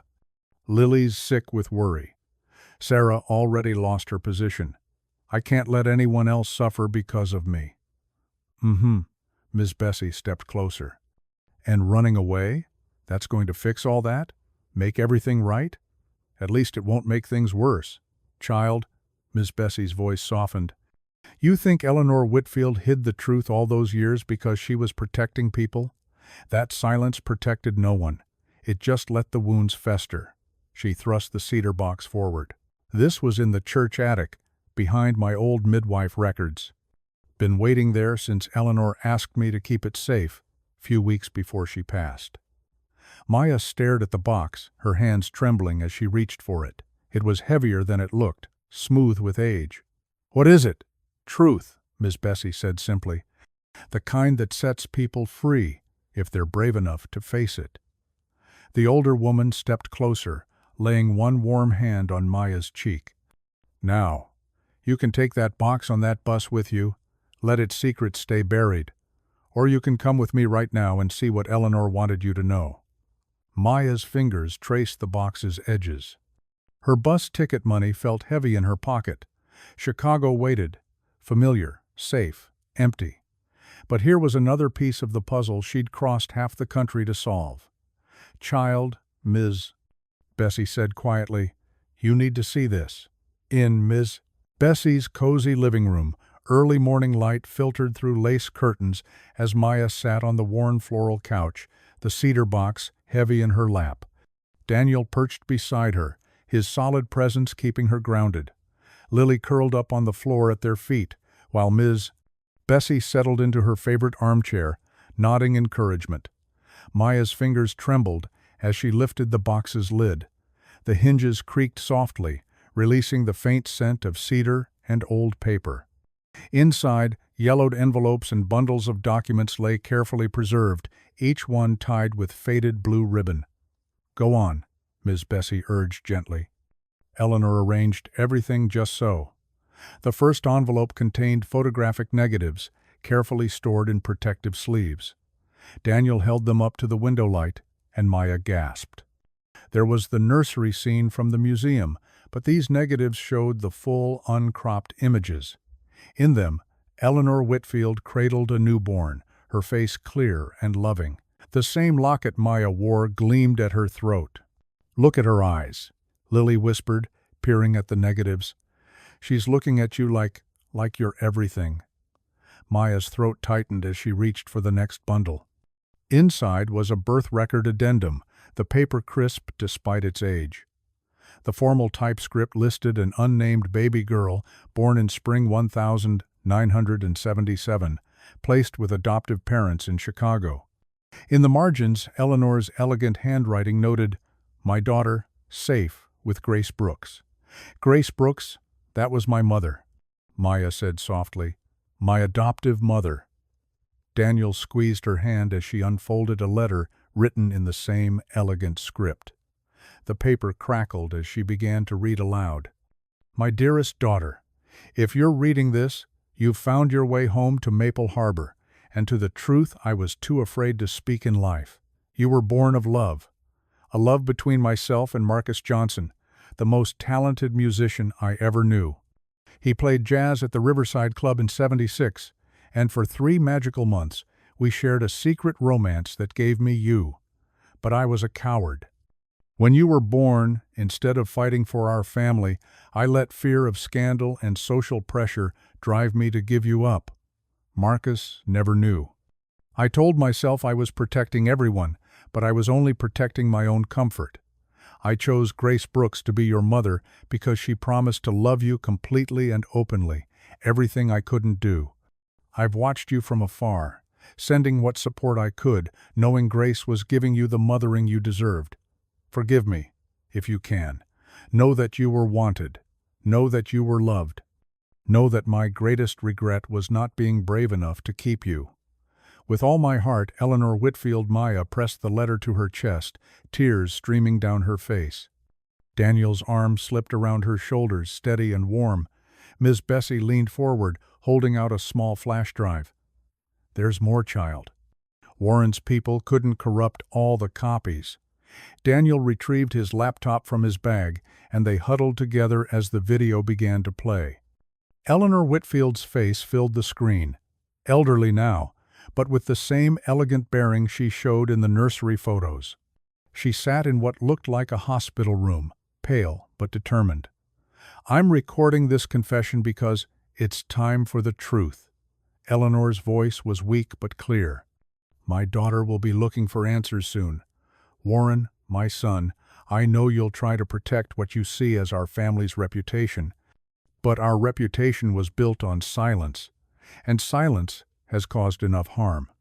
Lily's sick with worry. Sarah already lost her position. I can't let anyone else suffer because of me. Miss Bessie stepped closer. And running away? That's going to fix all that? Make everything right? At least it won't make things worse. Child, Miss Bessie's voice softened. You think Eleanor Whitfield hid the truth all those years because she was protecting people? That silence protected no one. It just let the wounds fester. She thrust the cedar box forward. This was in the church attic, behind my old midwife records. Been waiting there since Eleanor asked me to keep it safe, few weeks before she passed. Maya stared at the box, her hands trembling as she reached for it. It was heavier than it looked, smooth with age. What is it? Truth, Miss Bessie said simply. The kind that sets people free, if they're brave enough to face it. The older woman stepped closer, laying one warm hand on Maya's cheek. Now, you can take that box on that bus with you, let its secrets stay buried, or you can come with me right now and see what Eleanor wanted you to know. Maya's fingers traced the box's edges. Her bus ticket money felt heavy in her pocket. Chicago waited, familiar, safe, empty. But here was another piece of the puzzle she'd crossed half the country to solve. Child, Ms. Bessie said quietly, you need to see this. In Ms. Bessie's cozy living room, early morning light filtered through lace curtains as Maya sat on the worn floral couch, the cedar box heavy in her lap. Daniel perched beside her, his solid presence keeping her grounded. Lily curled up on the floor at their feet, while Ms. Bessie settled into her favorite armchair, nodding encouragement. Maya's fingers trembled as she lifted the box's lid. The hinges creaked softly, releasing the faint scent of cedar and old paper. Inside, yellowed envelopes and bundles of documents lay carefully preserved, each one tied with faded blue ribbon. Go on, Miss Bessie urged gently. Eleanor arranged everything just so. The first envelope contained photographic negatives, carefully stored in protective sleeves. Daniel held them up to the window light, and Maya gasped. There was the nursery scene from the museum, but these negatives showed the full, uncropped images. In them, Eleanor Whitfield cradled a newborn, her face clear and loving. The same locket Maya wore gleamed at her throat. Look at her eyes, Lily whispered, peering at the negatives. She's looking at you like you're everything. Maya's throat tightened as she reached for the next bundle. Inside was a birth record addendum, the paper crisp despite its age. The formal typescript listed an unnamed baby girl born in spring 1977, placed with adoptive parents in Chicago. In the margins, Eleanor's elegant handwriting noted, "My daughter, safe, with Grace Brooks." Grace Brooks, that was my mother, Maya said softly. My adoptive mother. Daniel squeezed her hand as she unfolded a letter written in the same elegant script. The paper crackled as she began to read aloud. My dearest daughter, if you're reading this, you've found your way home to Maple Harbor, and to the truth I was too afraid to speak in life. You were born of love. A love between myself and Marcus Johnson, the most talented musician I ever knew. He played jazz at the Riverside Club in '76, and for 3 magical months we shared a secret romance that gave me you. But I was a coward. When you were born, instead of fighting for our family, I let fear of scandal and social pressure drive me to give you up. Marcus never knew. I told myself I was protecting everyone, but I was only protecting my own comfort. I chose Grace Brooks to be your mother because she promised to love you completely and openly, everything I couldn't do. I've watched you from afar, sending what support I could, knowing Grace was giving you the mothering you deserved. Forgive me, if you can. Know that you were wanted. Know that you were loved. Know that my greatest regret was not being brave enough to keep you. With all my heart, Eleanor Whitfield. Maya pressed the letter to her chest, tears streaming down her face. Daniel's arm slipped around her shoulders, steady and warm. Miss Bessie leaned forward, holding out a small flash drive. There's more, child. Warren's people couldn't corrupt all the copies. Daniel retrieved his laptop from his bag, and they huddled together as the video began to play. Eleanor Whitfield's face filled the screen, elderly now, but with the same elegant bearing she showed in the nursery photos. She sat in what looked like a hospital room, pale but determined. "I'm recording this confession because it's time for the truth." Eleanor's voice was weak but clear. "My daughter will be looking for answers soon. Warren, my son, I know you'll try to protect what you see as our family's reputation, but our reputation was built on silence, and silence has caused enough harm."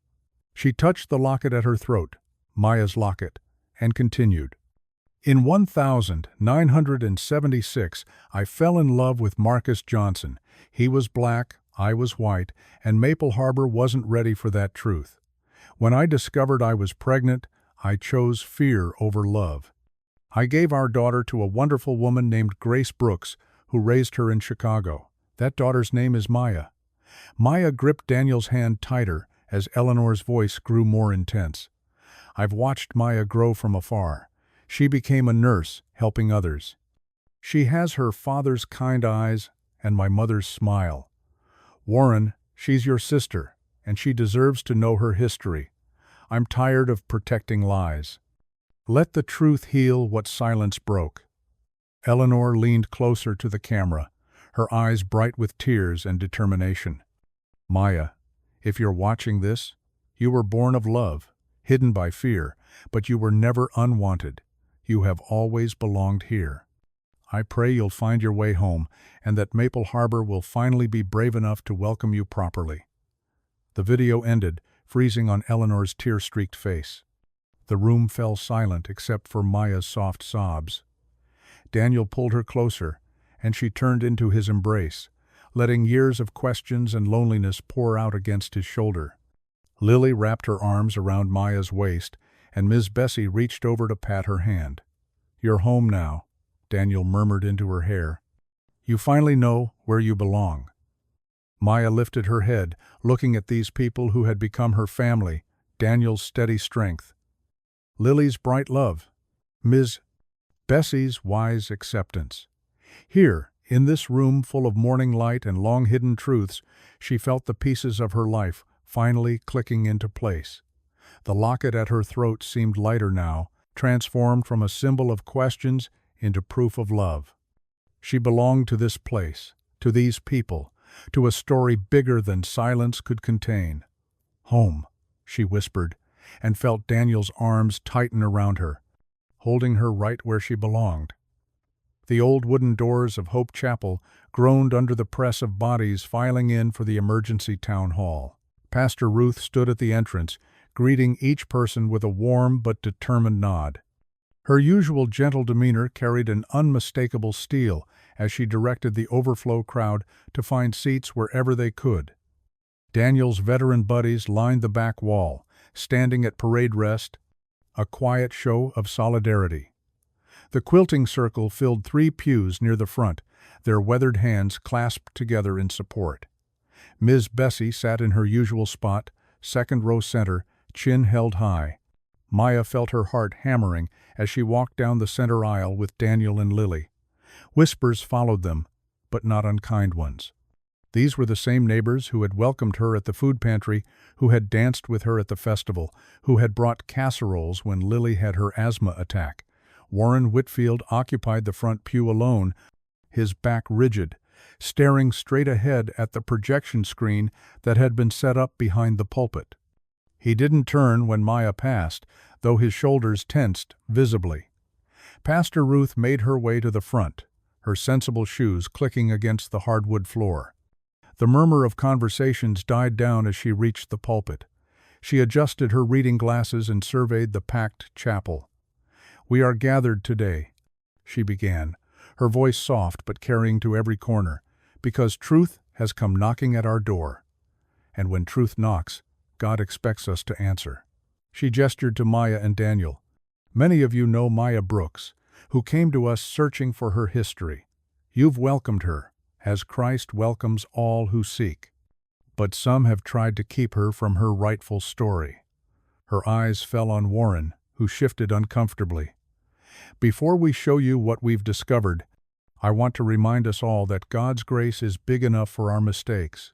She touched the locket at her throat, Maya's locket, and continued. "In 1976, I fell in love with Marcus Johnson. He was black, I was white, and Maple Harbor wasn't ready for that truth. When I discovered I was pregnant, I chose fear over love. I gave our daughter to a wonderful woman named Grace Brooks, who raised her in Chicago. That daughter's name is Maya." Maya gripped Daniel's hand tighter as Eleanor's voice grew more intense. "I've watched Maya grow from afar. She became a nurse, helping others. She has her father's kind eyes and my mother's smile. Warren, she's your sister, and she deserves to know her history. I'm tired of protecting lies. Let the truth heal what silence broke." Eleanor leaned closer to the camera, her eyes bright with tears and determination. "Maya, if you're watching this, you were born of love, hidden by fear, but you were never unwanted. You have always belonged here. I pray you'll find your way home and that Maple Harbor will finally be brave enough to welcome you properly." The video ended, freezing on Eleanor's tear-streaked face. The room fell silent except for Maya's soft sobs. Daniel pulled her closer, and she turned into his embrace, letting years of questions and loneliness pour out against his shoulder. Lily wrapped her arms around Maya's waist, and Ms. Bessie reached over to pat her hand. "You're home now," Daniel murmured into her hair. "You finally know where you belong." Maya lifted her head, looking at these people who had become her family, Daniel's steady strength, Lily's bright love, Ms. Bessie's wise acceptance. Here, in this room full of morning light and long-hidden truths, she felt the pieces of her life finally clicking into place. The locket at her throat seemed lighter now, transformed from a symbol of questions into proof of love. She belonged to this place, to these people, to a story bigger than silence could contain. "Home," she whispered, and felt Daniel's arms tighten around her, holding her right where she belonged. The old wooden doors of Hope Chapel groaned under the press of bodies filing in for the emergency town hall. Pastor Ruth stood at the entrance, greeting each person with a warm but determined nod. Her usual gentle demeanor carried an unmistakable steel as she directed the overflow crowd to find seats wherever they could. Daniel's veteran buddies lined the back wall, standing at parade rest, a quiet show of solidarity. The quilting circle filled 3 pews near the front, their weathered hands clasped together in support. Ms. Bessie sat in her usual spot, second row center, chin held high. Maya felt her heart hammering as she walked down the center aisle with Daniel and Lily. Whispers followed them, but not unkind ones. These were the same neighbors who had welcomed her at the food pantry, who had danced with her at the festival, who had brought casseroles when Lily had her asthma attack. Warren Whitfield occupied the front pew alone, his back rigid, staring straight ahead at the projection screen that had been set up behind the pulpit. He didn't turn when Maya passed, though his shoulders tensed visibly. Pastor Ruth made her way to the front, her sensible shoes clicking against the hardwood floor. The murmur of conversations died down as she reached the pulpit. She adjusted her reading glasses and surveyed the packed chapel. "We are gathered today," she began, her voice soft but carrying to every corner, "because truth has come knocking at our door. And when truth knocks, God expects us to answer." She gestured to Maya and Daniel. "Many of you know Maya Brooks, who came to us searching for her history. You've welcomed her, as Christ welcomes all who seek. But some have tried to keep her from her rightful story." Her eyes fell on Warren, who shifted uncomfortably. Before we show you what we've discovered, I want to remind us all that God's grace is big enough for our mistakes,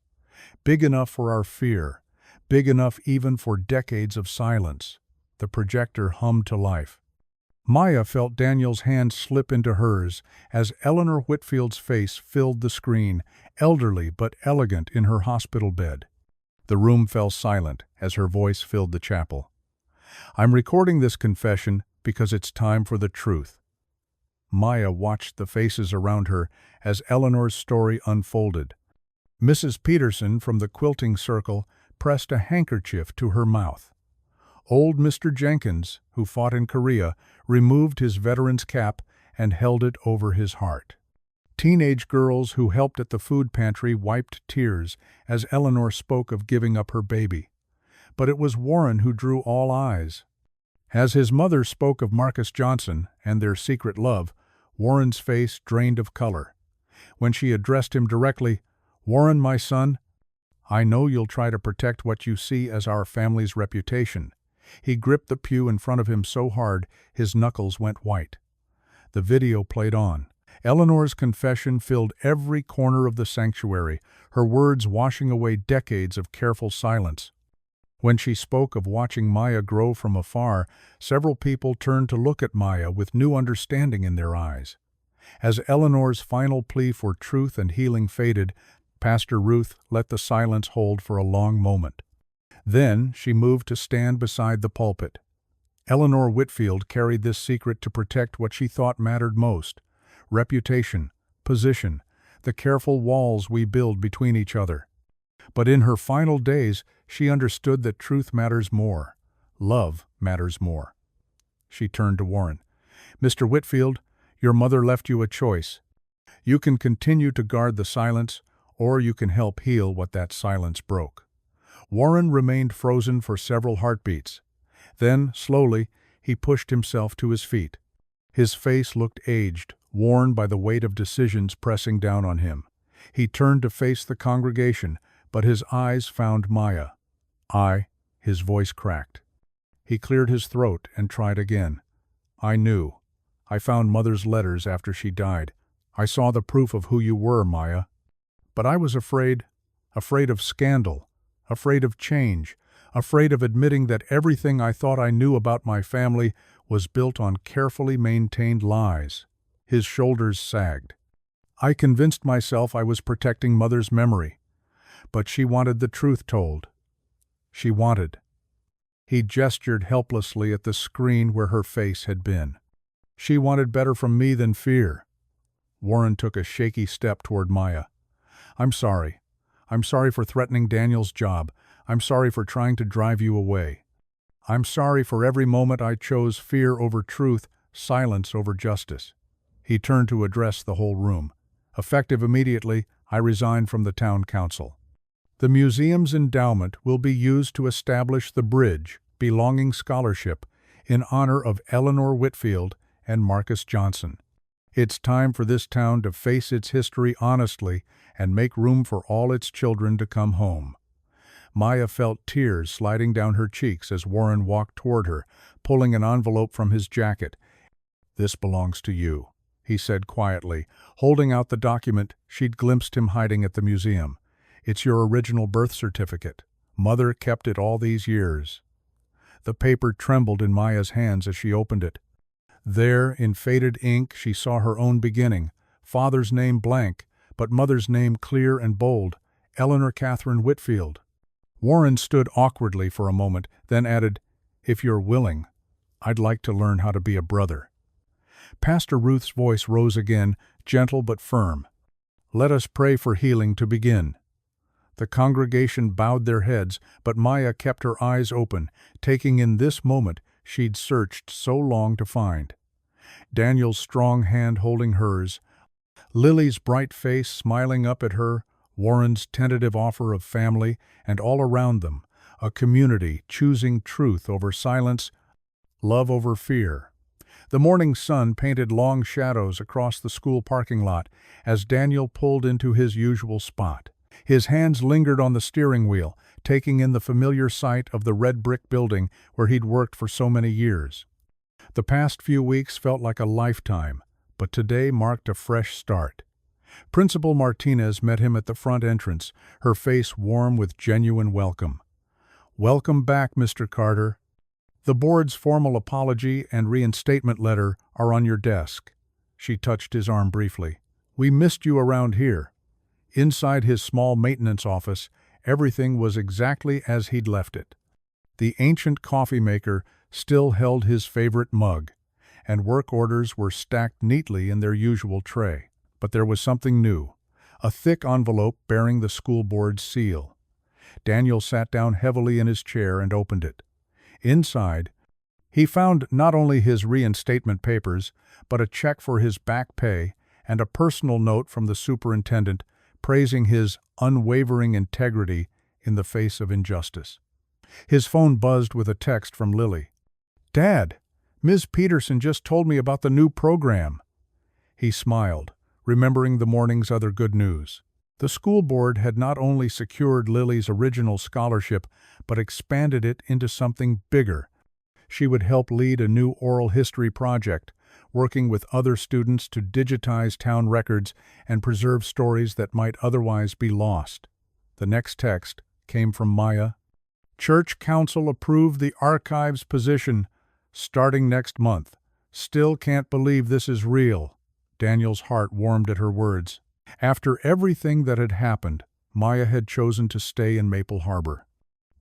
big enough for our fear, big enough even for decades of silence. The projector hummed to life. Maya felt Daniel's hand slip into hers as Eleanor Whitfield's face filled the screen, elderly but elegant in her hospital bed. The room fell silent as her voice filled the chapel. I'm recording this confession because it's time for the truth. Maya watched the faces around her as Eleanor's story unfolded. Mrs. Peterson from the quilting circle pressed a handkerchief to her mouth. Old Mr. Jenkins, who fought in Korea, removed his veteran's cap and held it over his heart. Teenage girls who helped at the food pantry wiped tears as Eleanor spoke of giving up her baby. But it was Warren who drew all eyes. As his mother spoke of Marcus Johnson and their secret love, Warren's face drained of color. When she addressed him directly, "Warren, my son, I know you'll try to protect what you see as our family's reputation." He gripped the pew in front of him so hard his knuckles went white. The video played on. Eleanor's confession filled every corner of the sanctuary, her words washing away decades of careful silence. When she spoke of watching Maya grow from afar, several people turned to look at Maya with new understanding in their eyes. As Eleanor's final plea for truth and healing faded, Pastor Ruth let the silence hold for a long moment. Then she moved to stand beside the pulpit. Eleanor Whitfield carried this secret to protect what she thought mattered most: reputation, position, the careful walls we build between each other. But in her final days, she understood that truth matters more. Love matters more. She turned to Warren. "Mr. Whitfield, your mother left you a choice. You can continue to guard the silence, or you can help heal what that silence broke." Warren remained frozen for several heartbeats. Then, slowly, he pushed himself to his feet. His face looked aged, worn by the weight of decisions pressing down on him. He turned to face the congregation, but his eyes found Maya. His voice cracked. He cleared his throat and tried again. "I knew. I found Mother's letters after she died. I saw the proof of who you were, Maya. But I was afraid of scandal, afraid of change, afraid of admitting that everything I thought I knew about my family was built on carefully maintained lies." His shoulders sagged. "I convinced myself I was protecting Mother's memory. But she wanted the truth told. She wanted." He gestured helplessly at the screen where her face had been. "She wanted better from me than fear." Warren took a shaky step toward Maya. "I'm sorry. I'm sorry for threatening Daniel's job. I'm sorry for trying to drive you away. I'm sorry for every moment I chose fear over truth, silence over justice." He turned to address the whole room. "Effective immediately, I resign from the town council. The museum's endowment will be used to establish the Bridge Belonging Scholarship in honor of Eleanor Whitfield and Marcus Johnson. It's time for this town to face its history honestly and make room for all its children to come home." Maya felt tears sliding down her cheeks as Warren walked toward her, pulling an envelope from his jacket. "This belongs to you," he said quietly, holding out the document she'd glimpsed him hiding at the museum. "It's your original birth certificate. Mother kept it all these years." The paper trembled in Maya's hands as she opened it. There, in faded ink, she saw her own beginning, father's name blank, but mother's name clear and bold, Eleanor Catherine Whitfield. Warren stood awkwardly for a moment, then added, "If you're willing, I'd like to learn how to be a brother." Pastor Ruth's voice rose again, gentle but firm. "Let us pray for healing to begin." The congregation bowed their heads, but Maya kept her eyes open, taking in this moment she'd searched so long to find. Daniel's strong hand holding hers, Lily's bright face smiling up at her, Warren's tentative offer of family, and all around them, a community choosing truth over silence, love over fear. The morning sun painted long shadows across the school parking lot as Daniel pulled into his usual spot. His hands lingered on the steering wheel, taking in the familiar sight of the red brick building where he'd worked for so many years. The past few weeks felt like a lifetime, but today marked a fresh start. Principal Martinez met him at the front entrance, her face warm with genuine welcome. "Welcome back, Mr. Carter. The board's formal apology and reinstatement letter are on your desk." She touched his arm briefly. "We missed you around here." Inside his small maintenance office, everything was exactly as he'd left it. The ancient coffee maker still held his favorite mug, and work orders were stacked neatly in their usual tray. But there was something new, a thick envelope bearing the school board's seal. Daniel sat down heavily in his chair and opened it. Inside, he found not only his reinstatement papers, but a check for his back pay and a personal note from the superintendent praising his unwavering integrity in the face of injustice. His phone buzzed with a text from Lily. "Dad, Ms. Peterson just told me about the new program." He smiled, remembering the morning's other good news. The school board had not only secured Lily's original scholarship, but expanded it into something bigger. She would help lead a new oral history project, working with other students to digitize town records and preserve stories that might otherwise be lost. The next text came from Maya. "Church Council approved the archives position starting next month. Still can't believe this is real." Daniel's heart warmed at her words. After everything that had happened, Maya had chosen to stay in Maple Harbor.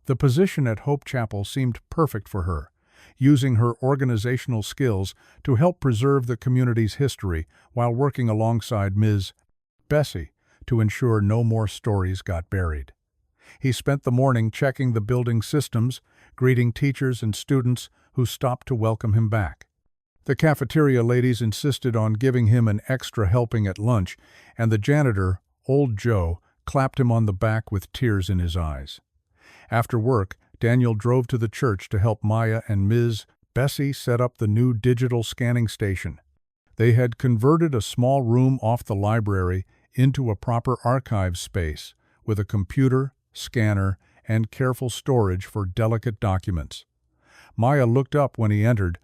The position at Hope Chapel seemed perfect for her, using her organizational skills to help preserve the community's history while working alongside Ms. Bessie to ensure no more stories got buried. He spent the morning checking the building systems, greeting teachers and students who stopped to welcome him back. The cafeteria ladies insisted on giving him an extra helping at lunch, and the janitor, Old Joe, clapped him on the back with tears in his eyes. After work, Daniel drove to the church to help Maya and Ms. Bessie set up the new digital scanning station. They had converted a small room off the library into a proper archive space, with a computer, scanner, and careful storage for delicate documents. Maya looked up when he entered,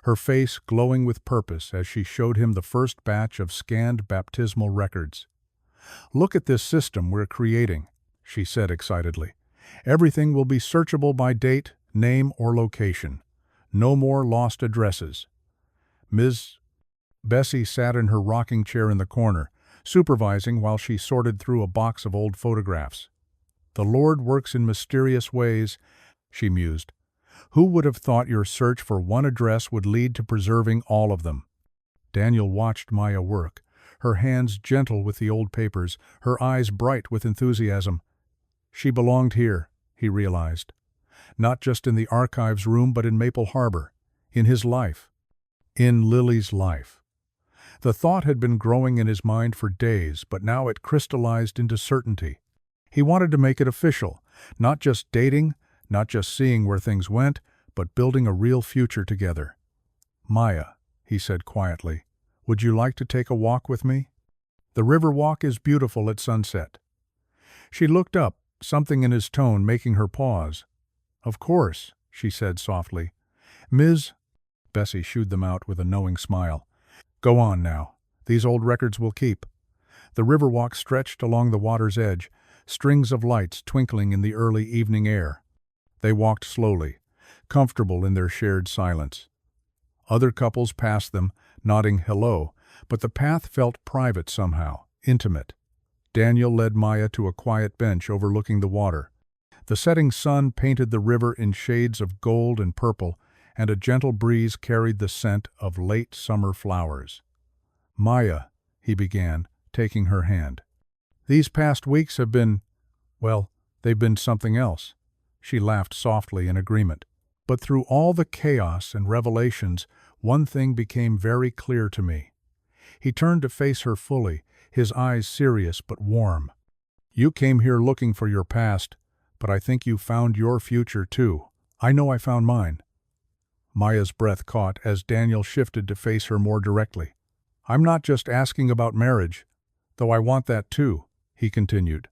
her face glowing with purpose as she showed him the first batch of scanned baptismal records. "Look at this system we're creating," she said excitedly. "Everything will be searchable by date, name, or location. No more lost addresses." Ms. Bessie sat in her rocking chair in the corner, supervising while she sorted through a box of old photographs. "The Lord works in mysterious ways," she mused. "Who would have thought your search for one address would lead to preserving all of them?" Daniel watched Maya work, her hands gentle with the old papers, her eyes bright with enthusiasm. She belonged here, he realized. Not just in the archives room, but in Maple Harbor, in his life, in Lily's life. The thought had been growing in his mind for days, but now it crystallized into certainty. He wanted to make it official, not just dating, not just seeing where things went, but building a real future together. "Maya," he said quietly, "would you like to take a walk with me? The river walk is beautiful at sunset." She looked up, something in his tone making her pause. "Of course," she said softly. "Ms." Bessie shooed them out with a knowing smile. "Go on now. These old records will keep." The river walk stretched along the water's edge, strings of lights twinkling in the early evening air. They walked slowly, comfortable in their shared silence. Other couples passed them, nodding hello, but the path felt private somehow, intimate. Daniel led Maya to a quiet bench overlooking the water. The setting sun painted the river in shades of gold and purple, and a gentle breeze carried the scent of late summer flowers. "Maya," he began, taking her hand. "These past weeks have been, well, they've been something else." She laughed softly in agreement. "But through all the chaos and revelations, one thing became very clear to me." He turned to face her fully, his eyes serious but warm. "You came here looking for your past, but I think you found your future too. I know I found mine." Maya's breath caught as Daniel shifted to face her more directly. "I'm not just asking about marriage, though I want that too," he continued.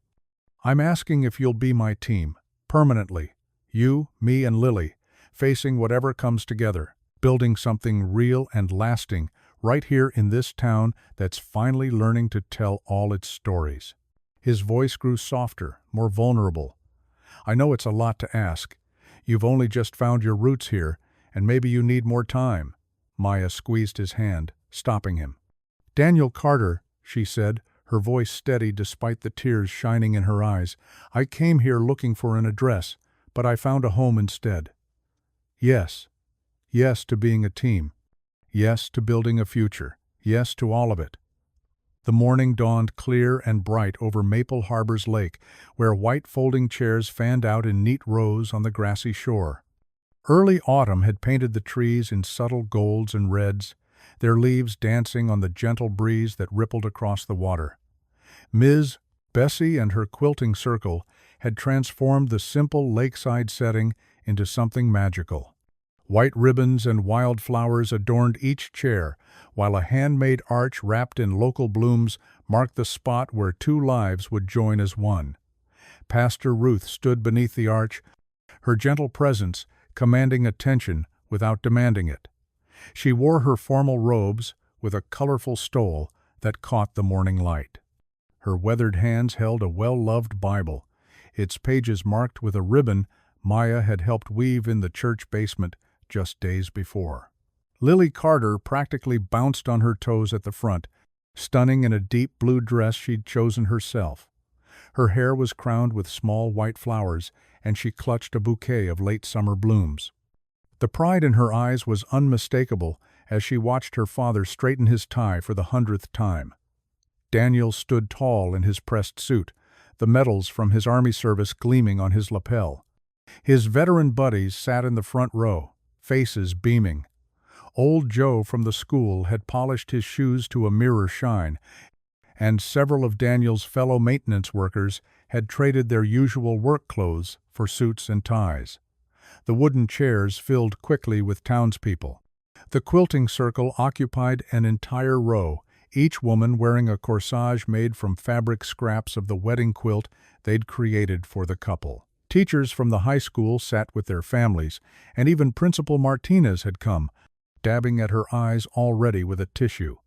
"I'm asking if you'll be my team, permanently, you, me, and Lily, facing whatever comes together. building something real and lasting right here in this town that's finally learning to tell all its stories. His voice grew softer, more vulnerable. I know it's a lot to ask. You've only just found your roots here, and maybe you need more time. Maya squeezed his hand, stopping him. Daniel Carter, she said, her voice steady despite the tears shining in her eyes. I came here looking for an address, but I found a home instead. Yes. Yes to being a team. Yes to building a future. Yes to all of it. The morning dawned clear and bright over Maple Harbor's lake, where white folding chairs fanned out in neat rows on the grassy shore. Early autumn had painted the trees in subtle golds and reds, their leaves dancing on the gentle breeze that rippled across the water. Ms. Bessie and her quilting circle had transformed the simple lakeside setting into something magical. White ribbons and wildflowers adorned each chair, while a handmade arch wrapped in local blooms marked the spot where two lives would join as one. Pastor Ruth stood beneath the arch, her gentle presence commanding attention without demanding it. She wore her formal robes with a colorful stole that caught the morning light. Her weathered hands held a well-loved Bible, its pages marked with a ribbon Maya had helped weave in the church basement just days before. Lily Carter practically bounced on her toes at the front, stunning in a deep blue dress she'd chosen herself. Her hair was crowned with small white flowers, and she clutched a bouquet of late summer blooms. The pride in her eyes was unmistakable as she watched her father straighten his tie for the 100th time. Daniel stood tall in his pressed suit, the medals from his army service gleaming on his lapel. His veteran buddies sat in the front row, faces beaming. Old Joe from the school had polished his shoes to a mirror shine, and several of Daniel's fellow maintenance workers had traded their usual work clothes for suits and ties. The wooden chairs filled quickly with townspeople. The quilting circle occupied an entire row, each woman wearing a corsage made from fabric scraps of the wedding quilt they'd created for the couple. Teachers from the high school sat with their families, and even Principal Martinez had come, dabbing at her eyes already with a tissue.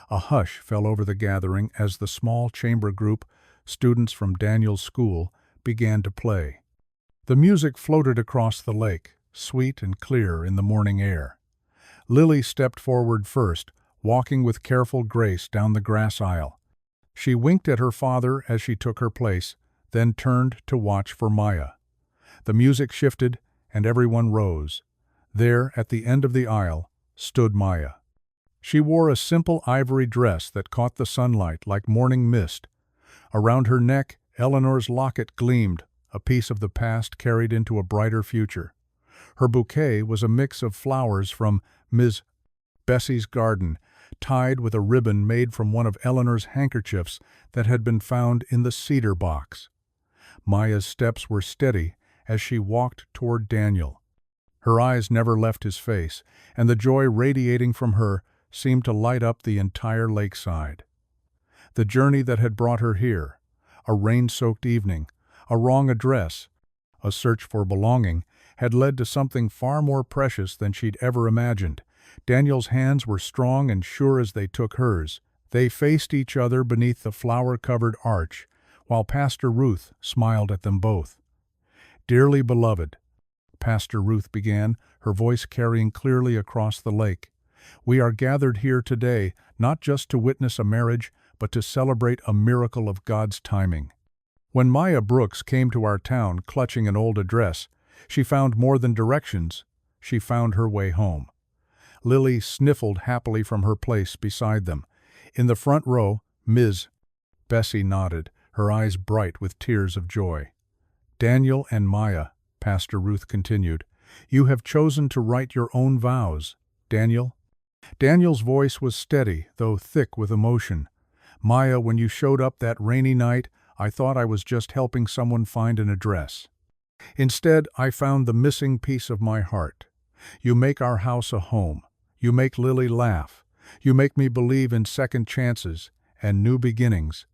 A hush fell over the gathering as the small chamber group, students from Daniel's school, began to play. The music floated across the lake, sweet and clear in the morning air. Lily stepped forward first, walking with careful grace down the grass aisle. She winked at her father as she took her place, then turned to watch for Maya. The music shifted, and everyone rose. There, at the end of the aisle, stood Maya. She wore a simple ivory dress that caught the sunlight like morning mist. Around her neck, Eleanor's locket gleamed, a piece of the past carried into a brighter future. Her bouquet was a mix of flowers from Ms. Bessie's garden, tied with a ribbon made from one of Eleanor's handkerchiefs that had been found in the cedar box. Maya's steps were steady as she walked toward Daniel. Her eyes never left his face, and the joy radiating from her seemed to light up the entire lakeside. The journey that had brought her here, a rain-soaked evening, a wrong address, a search for belonging, had led to something far more precious than she'd ever imagined. Daniel's hands were strong and sure as they took hers. They faced each other beneath the flower-covered arch, while Pastor Ruth smiled at them both. "Dearly beloved," Pastor Ruth began, her voice carrying clearly across the lake, "we are gathered here today not just to witness a marriage, but to celebrate a miracle of God's timing. When Maya Brooks came to our town clutching an old address, she found more than directions. She found her way home." Lily sniffled happily from her place beside them. In the front row, Ms. Bessie nodded, her eyes bright with tears of joy. "Daniel and Maya," Pastor Ruth continued, "you have chosen to write your own vows. Daniel?" Daniel's voice was steady, though thick with emotion. "Maya, when you showed up that rainy night, I thought I was just helping someone find an address. Instead, I found the missing piece of my heart. You make our house a home. You make Lily laugh. You make me believe in second chances and new beginnings.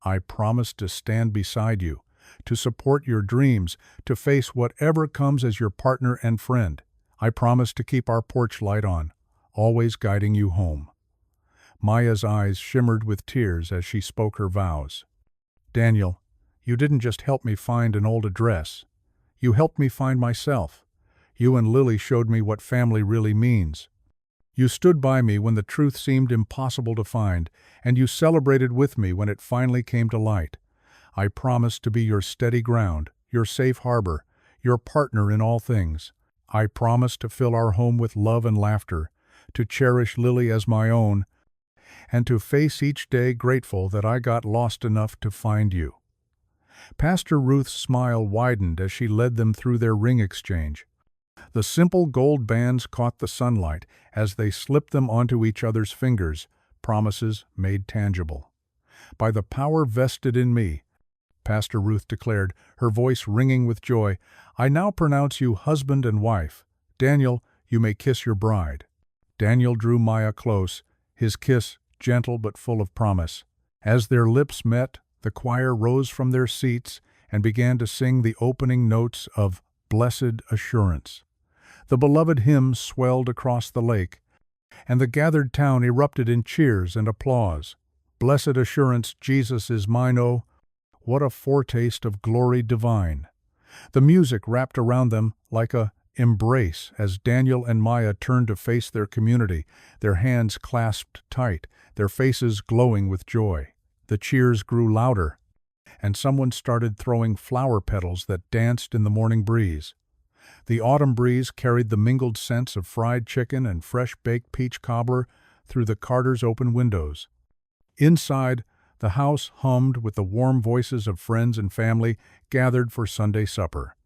I promise to stand beside you, to support your dreams, to face whatever comes as your partner and friend. I promise to keep our porch light on, always guiding you home." Maya's eyes shimmered with tears as she spoke her vows. "Daniel, you didn't just help me find an old address. You helped me find myself. You and Lily showed me what family really means. You stood by me when the truth seemed impossible to find, and you celebrated with me when it finally came to light. I promise to be your steady ground, your safe harbor, your partner in all things. I promise to fill our home with love and laughter, to cherish Lily as my own, and to face each day grateful that I got lost enough to find you." Pastor Ruth's smile widened as she led them through their ring exchange. The simple gold bands caught the sunlight as they slipped them onto each other's fingers, promises made tangible. "By the power vested in me," Pastor Ruth declared, her voice ringing with joy, "I now pronounce you husband and wife. Daniel, you may kiss your bride." Daniel drew Maya close, his kiss gentle but full of promise. As their lips met, the choir rose from their seats and began to sing the opening notes of "Blessed Assurance." The beloved hymn swelled across the lake, and the gathered town erupted in cheers and applause. "Blessed assurance, Jesus is mine, oh, what a foretaste of glory divine." The music wrapped around them like a embrace as Daniel and Maya turned to face their community, their hands clasped tight, their faces glowing with joy. The cheers grew louder, and someone started throwing flower petals that danced in the morning breeze. The autumn breeze carried the mingled scents of fried chicken and fresh-baked peach cobbler through the Carters' open windows. Inside, the house hummed with the warm voices of friends and family gathered for Sunday supper.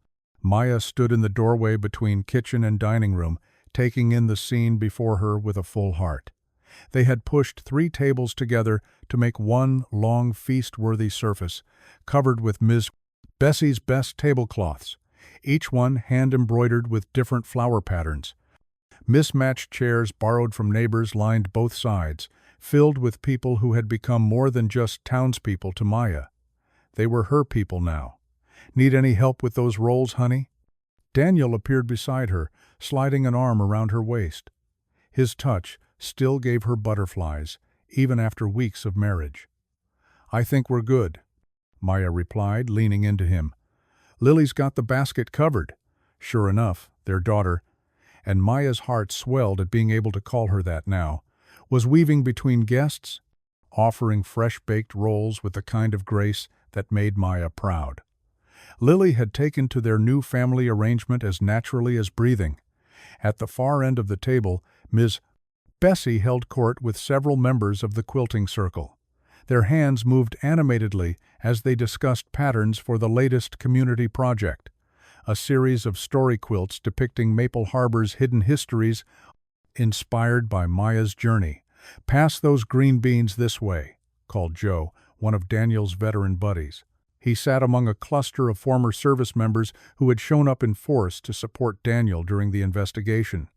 Maya stood in the doorway between kitchen and dining room, taking in the scene before her with a full heart. They had pushed 3 tables together to make one long feast-worthy surface, covered with Miss Bessie's best tablecloths, each one hand-embroidered with different flower patterns. Mismatched chairs borrowed from neighbors lined both sides, filled with people who had become more than just townspeople to Maya. They were her people now. "Need any help with those rolls, honey?" Daniel appeared beside her, sliding an arm around her waist. His touch still gave her butterflies, even after weeks of marriage. "I think we're good," Maya replied, leaning into him. "Lily's got the basket covered." Sure enough, their daughter, and Maya's heart swelled at being able to call her that now, was weaving between guests, offering fresh-baked rolls with the kind of grace that made Maya proud. Lily had taken to their new family arrangement as naturally as breathing. At the far end of the table, Ms. Bessie held court with several members of the quilting circle. Their hands moved animatedly as they discussed patterns for the latest community project, a series of story quilts depicting Maple Harbor's hidden histories inspired by Maya's journey. "Pass those green beans this way," called Joe, one of Daniel's veteran buddies. He sat among a cluster of former service members who had shown up in force to support Daniel during the investigation.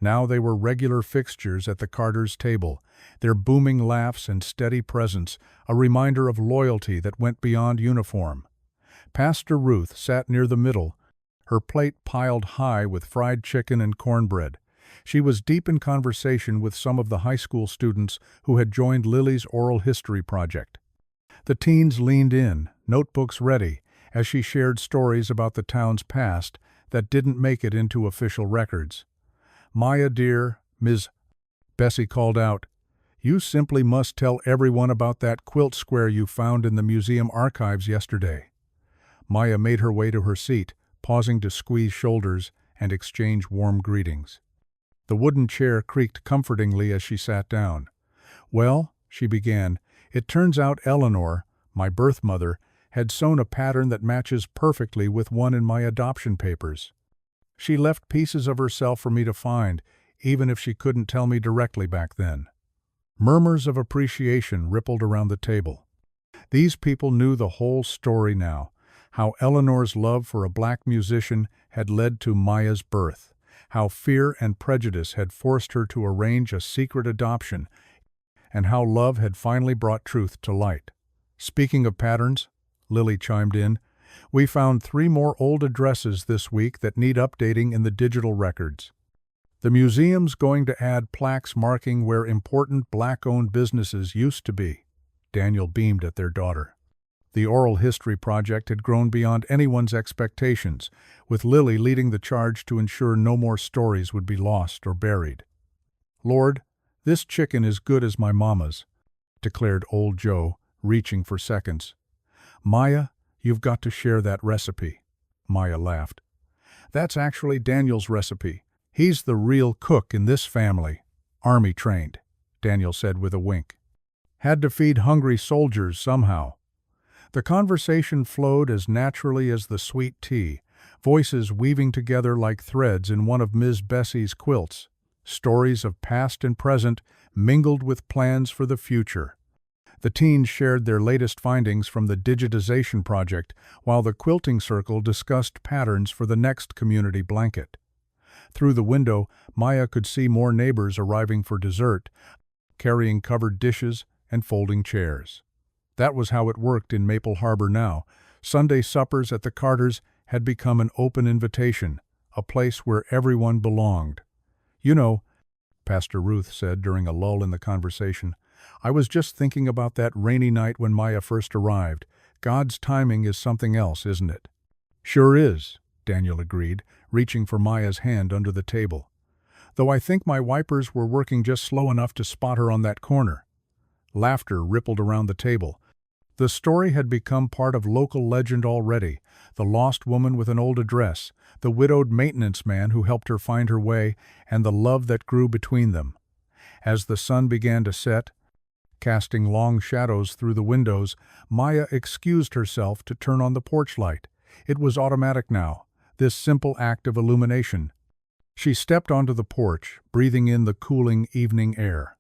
Now they were regular fixtures at the Carters' table, their booming laughs and steady presence a reminder of loyalty that went beyond uniform. Pastor Ruth sat near the middle, her plate piled high with fried chicken and cornbread. She was deep in conversation with some of the high school students who had joined Lily's oral history project. The teens leaned in, notebooks ready, as she shared stories about the town's past that didn't make it into official records. "Maya, dear," Ms. Bessie called out, "you simply must tell everyone about that quilt square you found in the museum archives yesterday." Maya made her way to her seat, pausing to squeeze shoulders and exchange warm greetings. The wooden chair creaked comfortingly as she sat down. "Well," she began, "it turns out Eleanor, my birth mother, had sewn a pattern that matches perfectly with one in my adoption papers. She left pieces of herself for me to find, even if she couldn't tell me directly back then." Murmurs of appreciation rippled around the table. These people knew the whole story now, how Eleanor's love for a black musician had led to Maya's birth, how fear and prejudice had forced her to arrange a secret adoption, and how love had finally brought truth to light. "Speaking of patterns," Lily chimed in, "we found 3 more old addresses this week that need updating in the digital records. The museum's going to add plaques marking where important Black-owned businesses used to be. Daniel beamed at their daughter. The oral history project had grown beyond anyone's expectations, with Lily leading the charge to ensure no more stories would be lost or buried. "Lord, this chicken is good as my mama's," declared old Joe, reaching for seconds. "Maya, you've got to share that recipe." Maya laughed. "That's actually Daniel's recipe. He's the real cook in this family. Army trained," Daniel said with a wink. "Had to feed hungry soldiers somehow." The conversation flowed as naturally as the sweet tea, voices weaving together like threads in one of Ms. Bessie's quilts. Stories of past and present mingled with plans for the future. The teens shared their latest findings from the digitization project, while the quilting circle discussed patterns for the next community blanket. Through the window, Maya could see more neighbors arriving for dessert, carrying covered dishes and folding chairs. That was how it worked in Maple Harbor now. Sunday suppers at the Carters had become an open invitation, a place where everyone belonged. "You know," Pastor Ruth said during a lull in the conversation, "I was just thinking about that rainy night when Maya first arrived. God's timing is something else, isn't it?" "Sure is," Daniel agreed, reaching for Maya's hand under the table. "Though I think my wipers were working just slow enough to spot her on that corner." Laughter rippled around the table. The story had become part of local legend already, the lost woman with an old address, the widowed maintenance man who helped her find her way, and the love that grew between them. As the sun began to set, casting long shadows through the windows, Maya excused herself to turn on the porch light. It was automatic now, this simple act of illumination. She stepped onto the porch, breathing in the cooling evening air.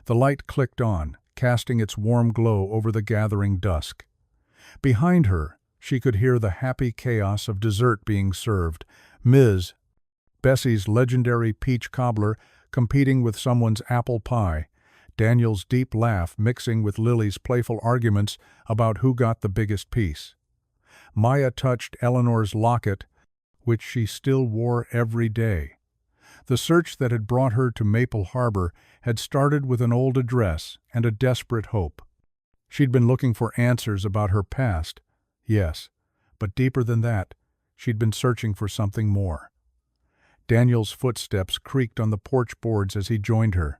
The light clicked on, casting its warm glow over the gathering dusk. Behind her, she could hear the happy chaos of dessert being served, Ms. Bessie's legendary peach cobbler competing with someone's apple pie, Daniel's deep laugh mixing with Lily's playful arguments about who got the biggest piece. Maya touched Eleanor's locket, which she still wore every day. The search that had brought her to Maple Harbor had started with an old address and a desperate hope. She'd been looking for answers about her past, yes, but deeper than that, she'd been searching for something more. Daniel's footsteps creaked on the porch boards as he joined her.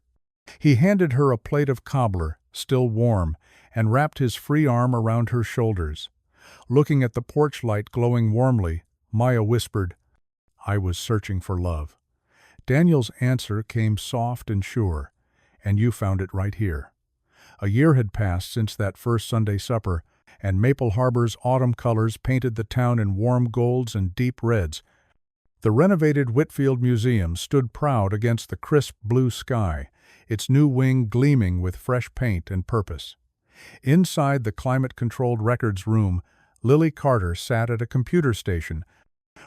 He handed her a plate of cobbler, still warm, and wrapped his free arm around her shoulders. Looking at the porch light glowing warmly, Maya whispered, "I was searching for love." Daniel's answer came soft and sure, "And you found it right here." A year had passed since that first Sunday supper, and Maple Harbor's autumn colors painted the town in warm golds and deep reds. The renovated Whitfield Museum stood proud against the crisp blue sky, its new wing gleaming with fresh paint and purpose. Inside the climate-controlled records room, Lily Carter sat at a computer station,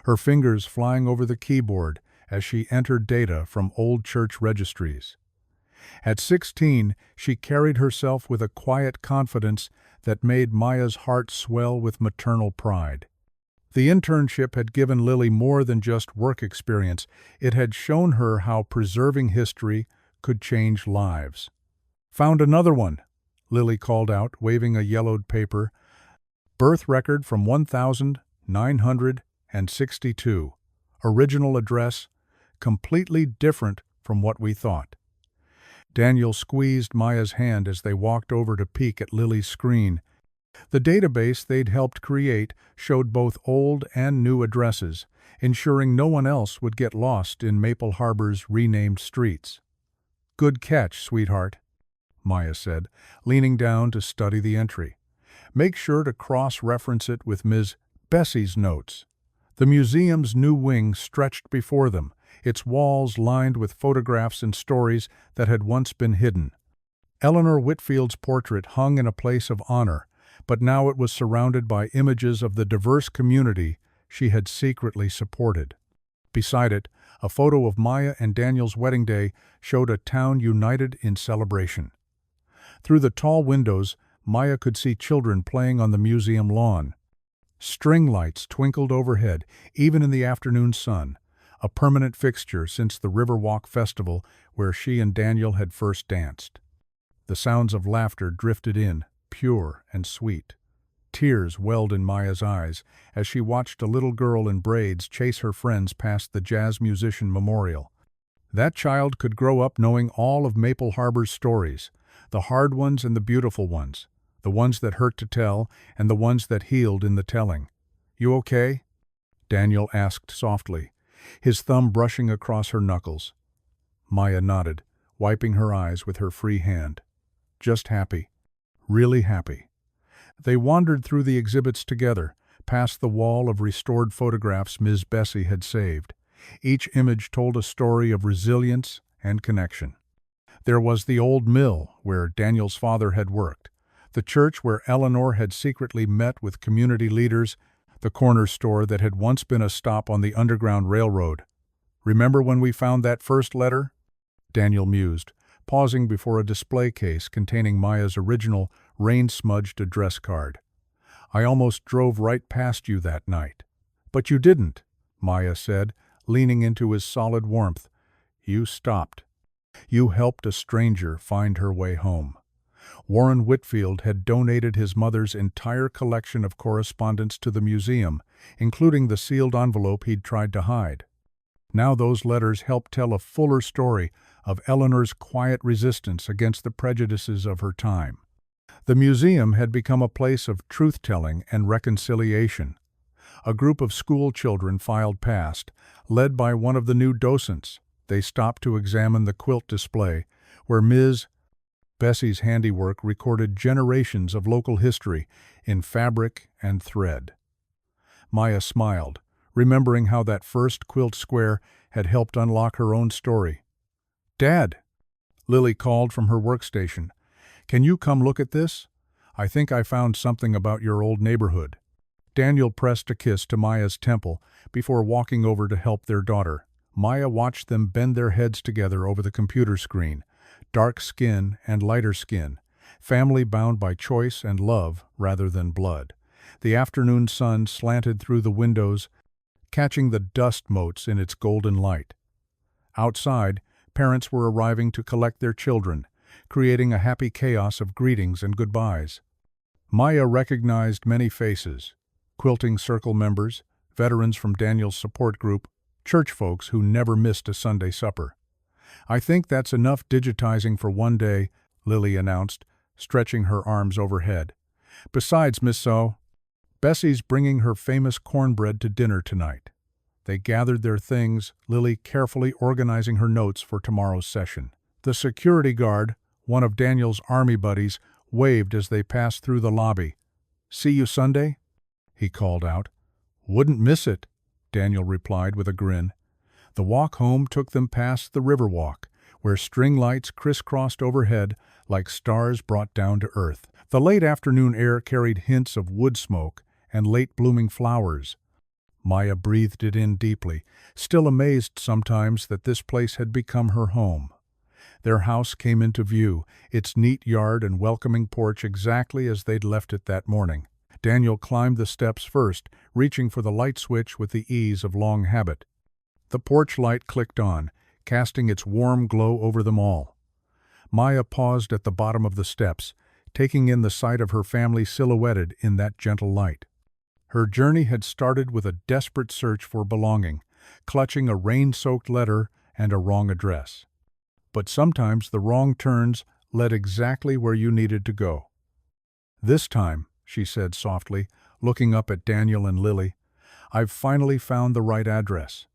her fingers flying over the keyboard as she entered data from old church registries. At 16, she carried herself with a quiet confidence that made Maya's heart swell with maternal pride. The internship had given Lily more than just work experience. It had shown her how preserving history could change lives. "Found another one," Lily called out, waving a yellowed paper. "Birth record from 1962. Original address, completely different from what we thought." Daniel squeezed Maya's hand as they walked over to peek at Lily's screen. The database they'd helped create showed both old and new addresses, ensuring no one else would get lost in Maple Harbor's renamed streets. "Good catch, sweetheart," Maya said, leaning down to study the entry. "Make sure to cross-reference it with Ms. Bessie's notes." The museum's new wing stretched before them, its walls lined with photographs and stories that had once been hidden. Eleanor Whitfield's portrait hung in a place of honor, but now it was surrounded by images of the diverse community she had secretly supported. Beside it, a photo of Maya and Daniel's wedding day showed a town united in celebration. Through the tall windows, Maya could see children playing on the museum lawn. String lights twinkled overhead, even in the afternoon sun, a permanent fixture since the Riverwalk Festival where she and Daniel had first danced. The sounds of laughter drifted in, pure and sweet. Tears welled in Maya's eyes as she watched a little girl in braids chase her friends past the jazz musician memorial. That child could grow up knowing all of Maple Harbor's stories, the hard ones and the beautiful ones, the ones that hurt to tell and the ones that healed in the telling. "You okay?" Daniel asked softly, his thumb brushing across her knuckles. Maya nodded, wiping her eyes with her free hand. "Just happy. Really happy." They wandered through the exhibits together, past the wall of restored photographs Ms. Bessie had saved. Each image told a story of resilience and connection. There was the old mill where Daniel's father had worked, the church where Eleanor had secretly met with community leaders, the corner store that had once been a stop on the Underground Railroad. "Remember when we found that first letter?" Daniel mused, pausing before a display case containing Maya's original, rain-smudged address card. "I almost drove right past you that night." "But you didn't," Maya said, leaning into his solid warmth. "You stopped. You helped a stranger find her way home." Warren Whitfield had donated his mother's entire collection of correspondence to the museum, including the sealed envelope he'd tried to hide. Now those letters helped tell a fuller story of Eleanor's quiet resistance against the prejudices of her time. The museum had become a place of truth-telling and reconciliation. A group of school children filed past, led by one of the new docents. They stopped to examine the quilt display, where Ms. Bessie's handiwork recorded generations of local history in fabric and thread. Maya smiled, remembering how that first quilt square had helped unlock her own story. "Dad," Lily called from her workstation, "can you come look at this? I think I found something about your old neighborhood." Daniel pressed a kiss to Maya's temple before walking over to help their daughter. Maya watched them bend their heads together over the computer screen, dark skin and lighter skin, family bound by choice and love rather than blood. The afternoon sun slanted through the windows, catching the dust motes in its golden light. Outside, parents were arriving to collect their children, creating a happy chaos of greetings and goodbyes. Maya recognized many faces: quilting circle members, veterans from Daniel's support group, church folks who never missed a Sunday supper. "I think that's enough digitizing for one day," Lily announced, stretching her arms overhead. "Besides, Miss Bessie's bringing her famous cornbread to dinner tonight." They gathered their things, Lily carefully organizing her notes for tomorrow's session. The security guard, one of Daniel's army buddies, waved as they passed through the lobby. "See you Sunday?" he called out. "Wouldn't miss it," Daniel replied with a grin. The walk home took them past the Riverwalk, where string lights crisscrossed overhead like stars brought down to earth. The late afternoon air carried hints of wood smoke and late-blooming flowers. Maya breathed it in deeply, still amazed sometimes that this place had become her home. Their house came into view, its neat yard and welcoming porch exactly as they'd left it that morning. Daniel climbed the steps first, reaching for the light switch with the ease of long habit. The porch light clicked on, casting its warm glow over them all. Maya paused at the bottom of the steps, taking in the sight of her family silhouetted in that gentle light. Her journey had started with a desperate search for belonging, clutching a rain-soaked letter and a wrong address. But sometimes the wrong turns led exactly where you needed to go. "This time," she said softly, looking up at Daniel and Lily, "I've finally found the right address."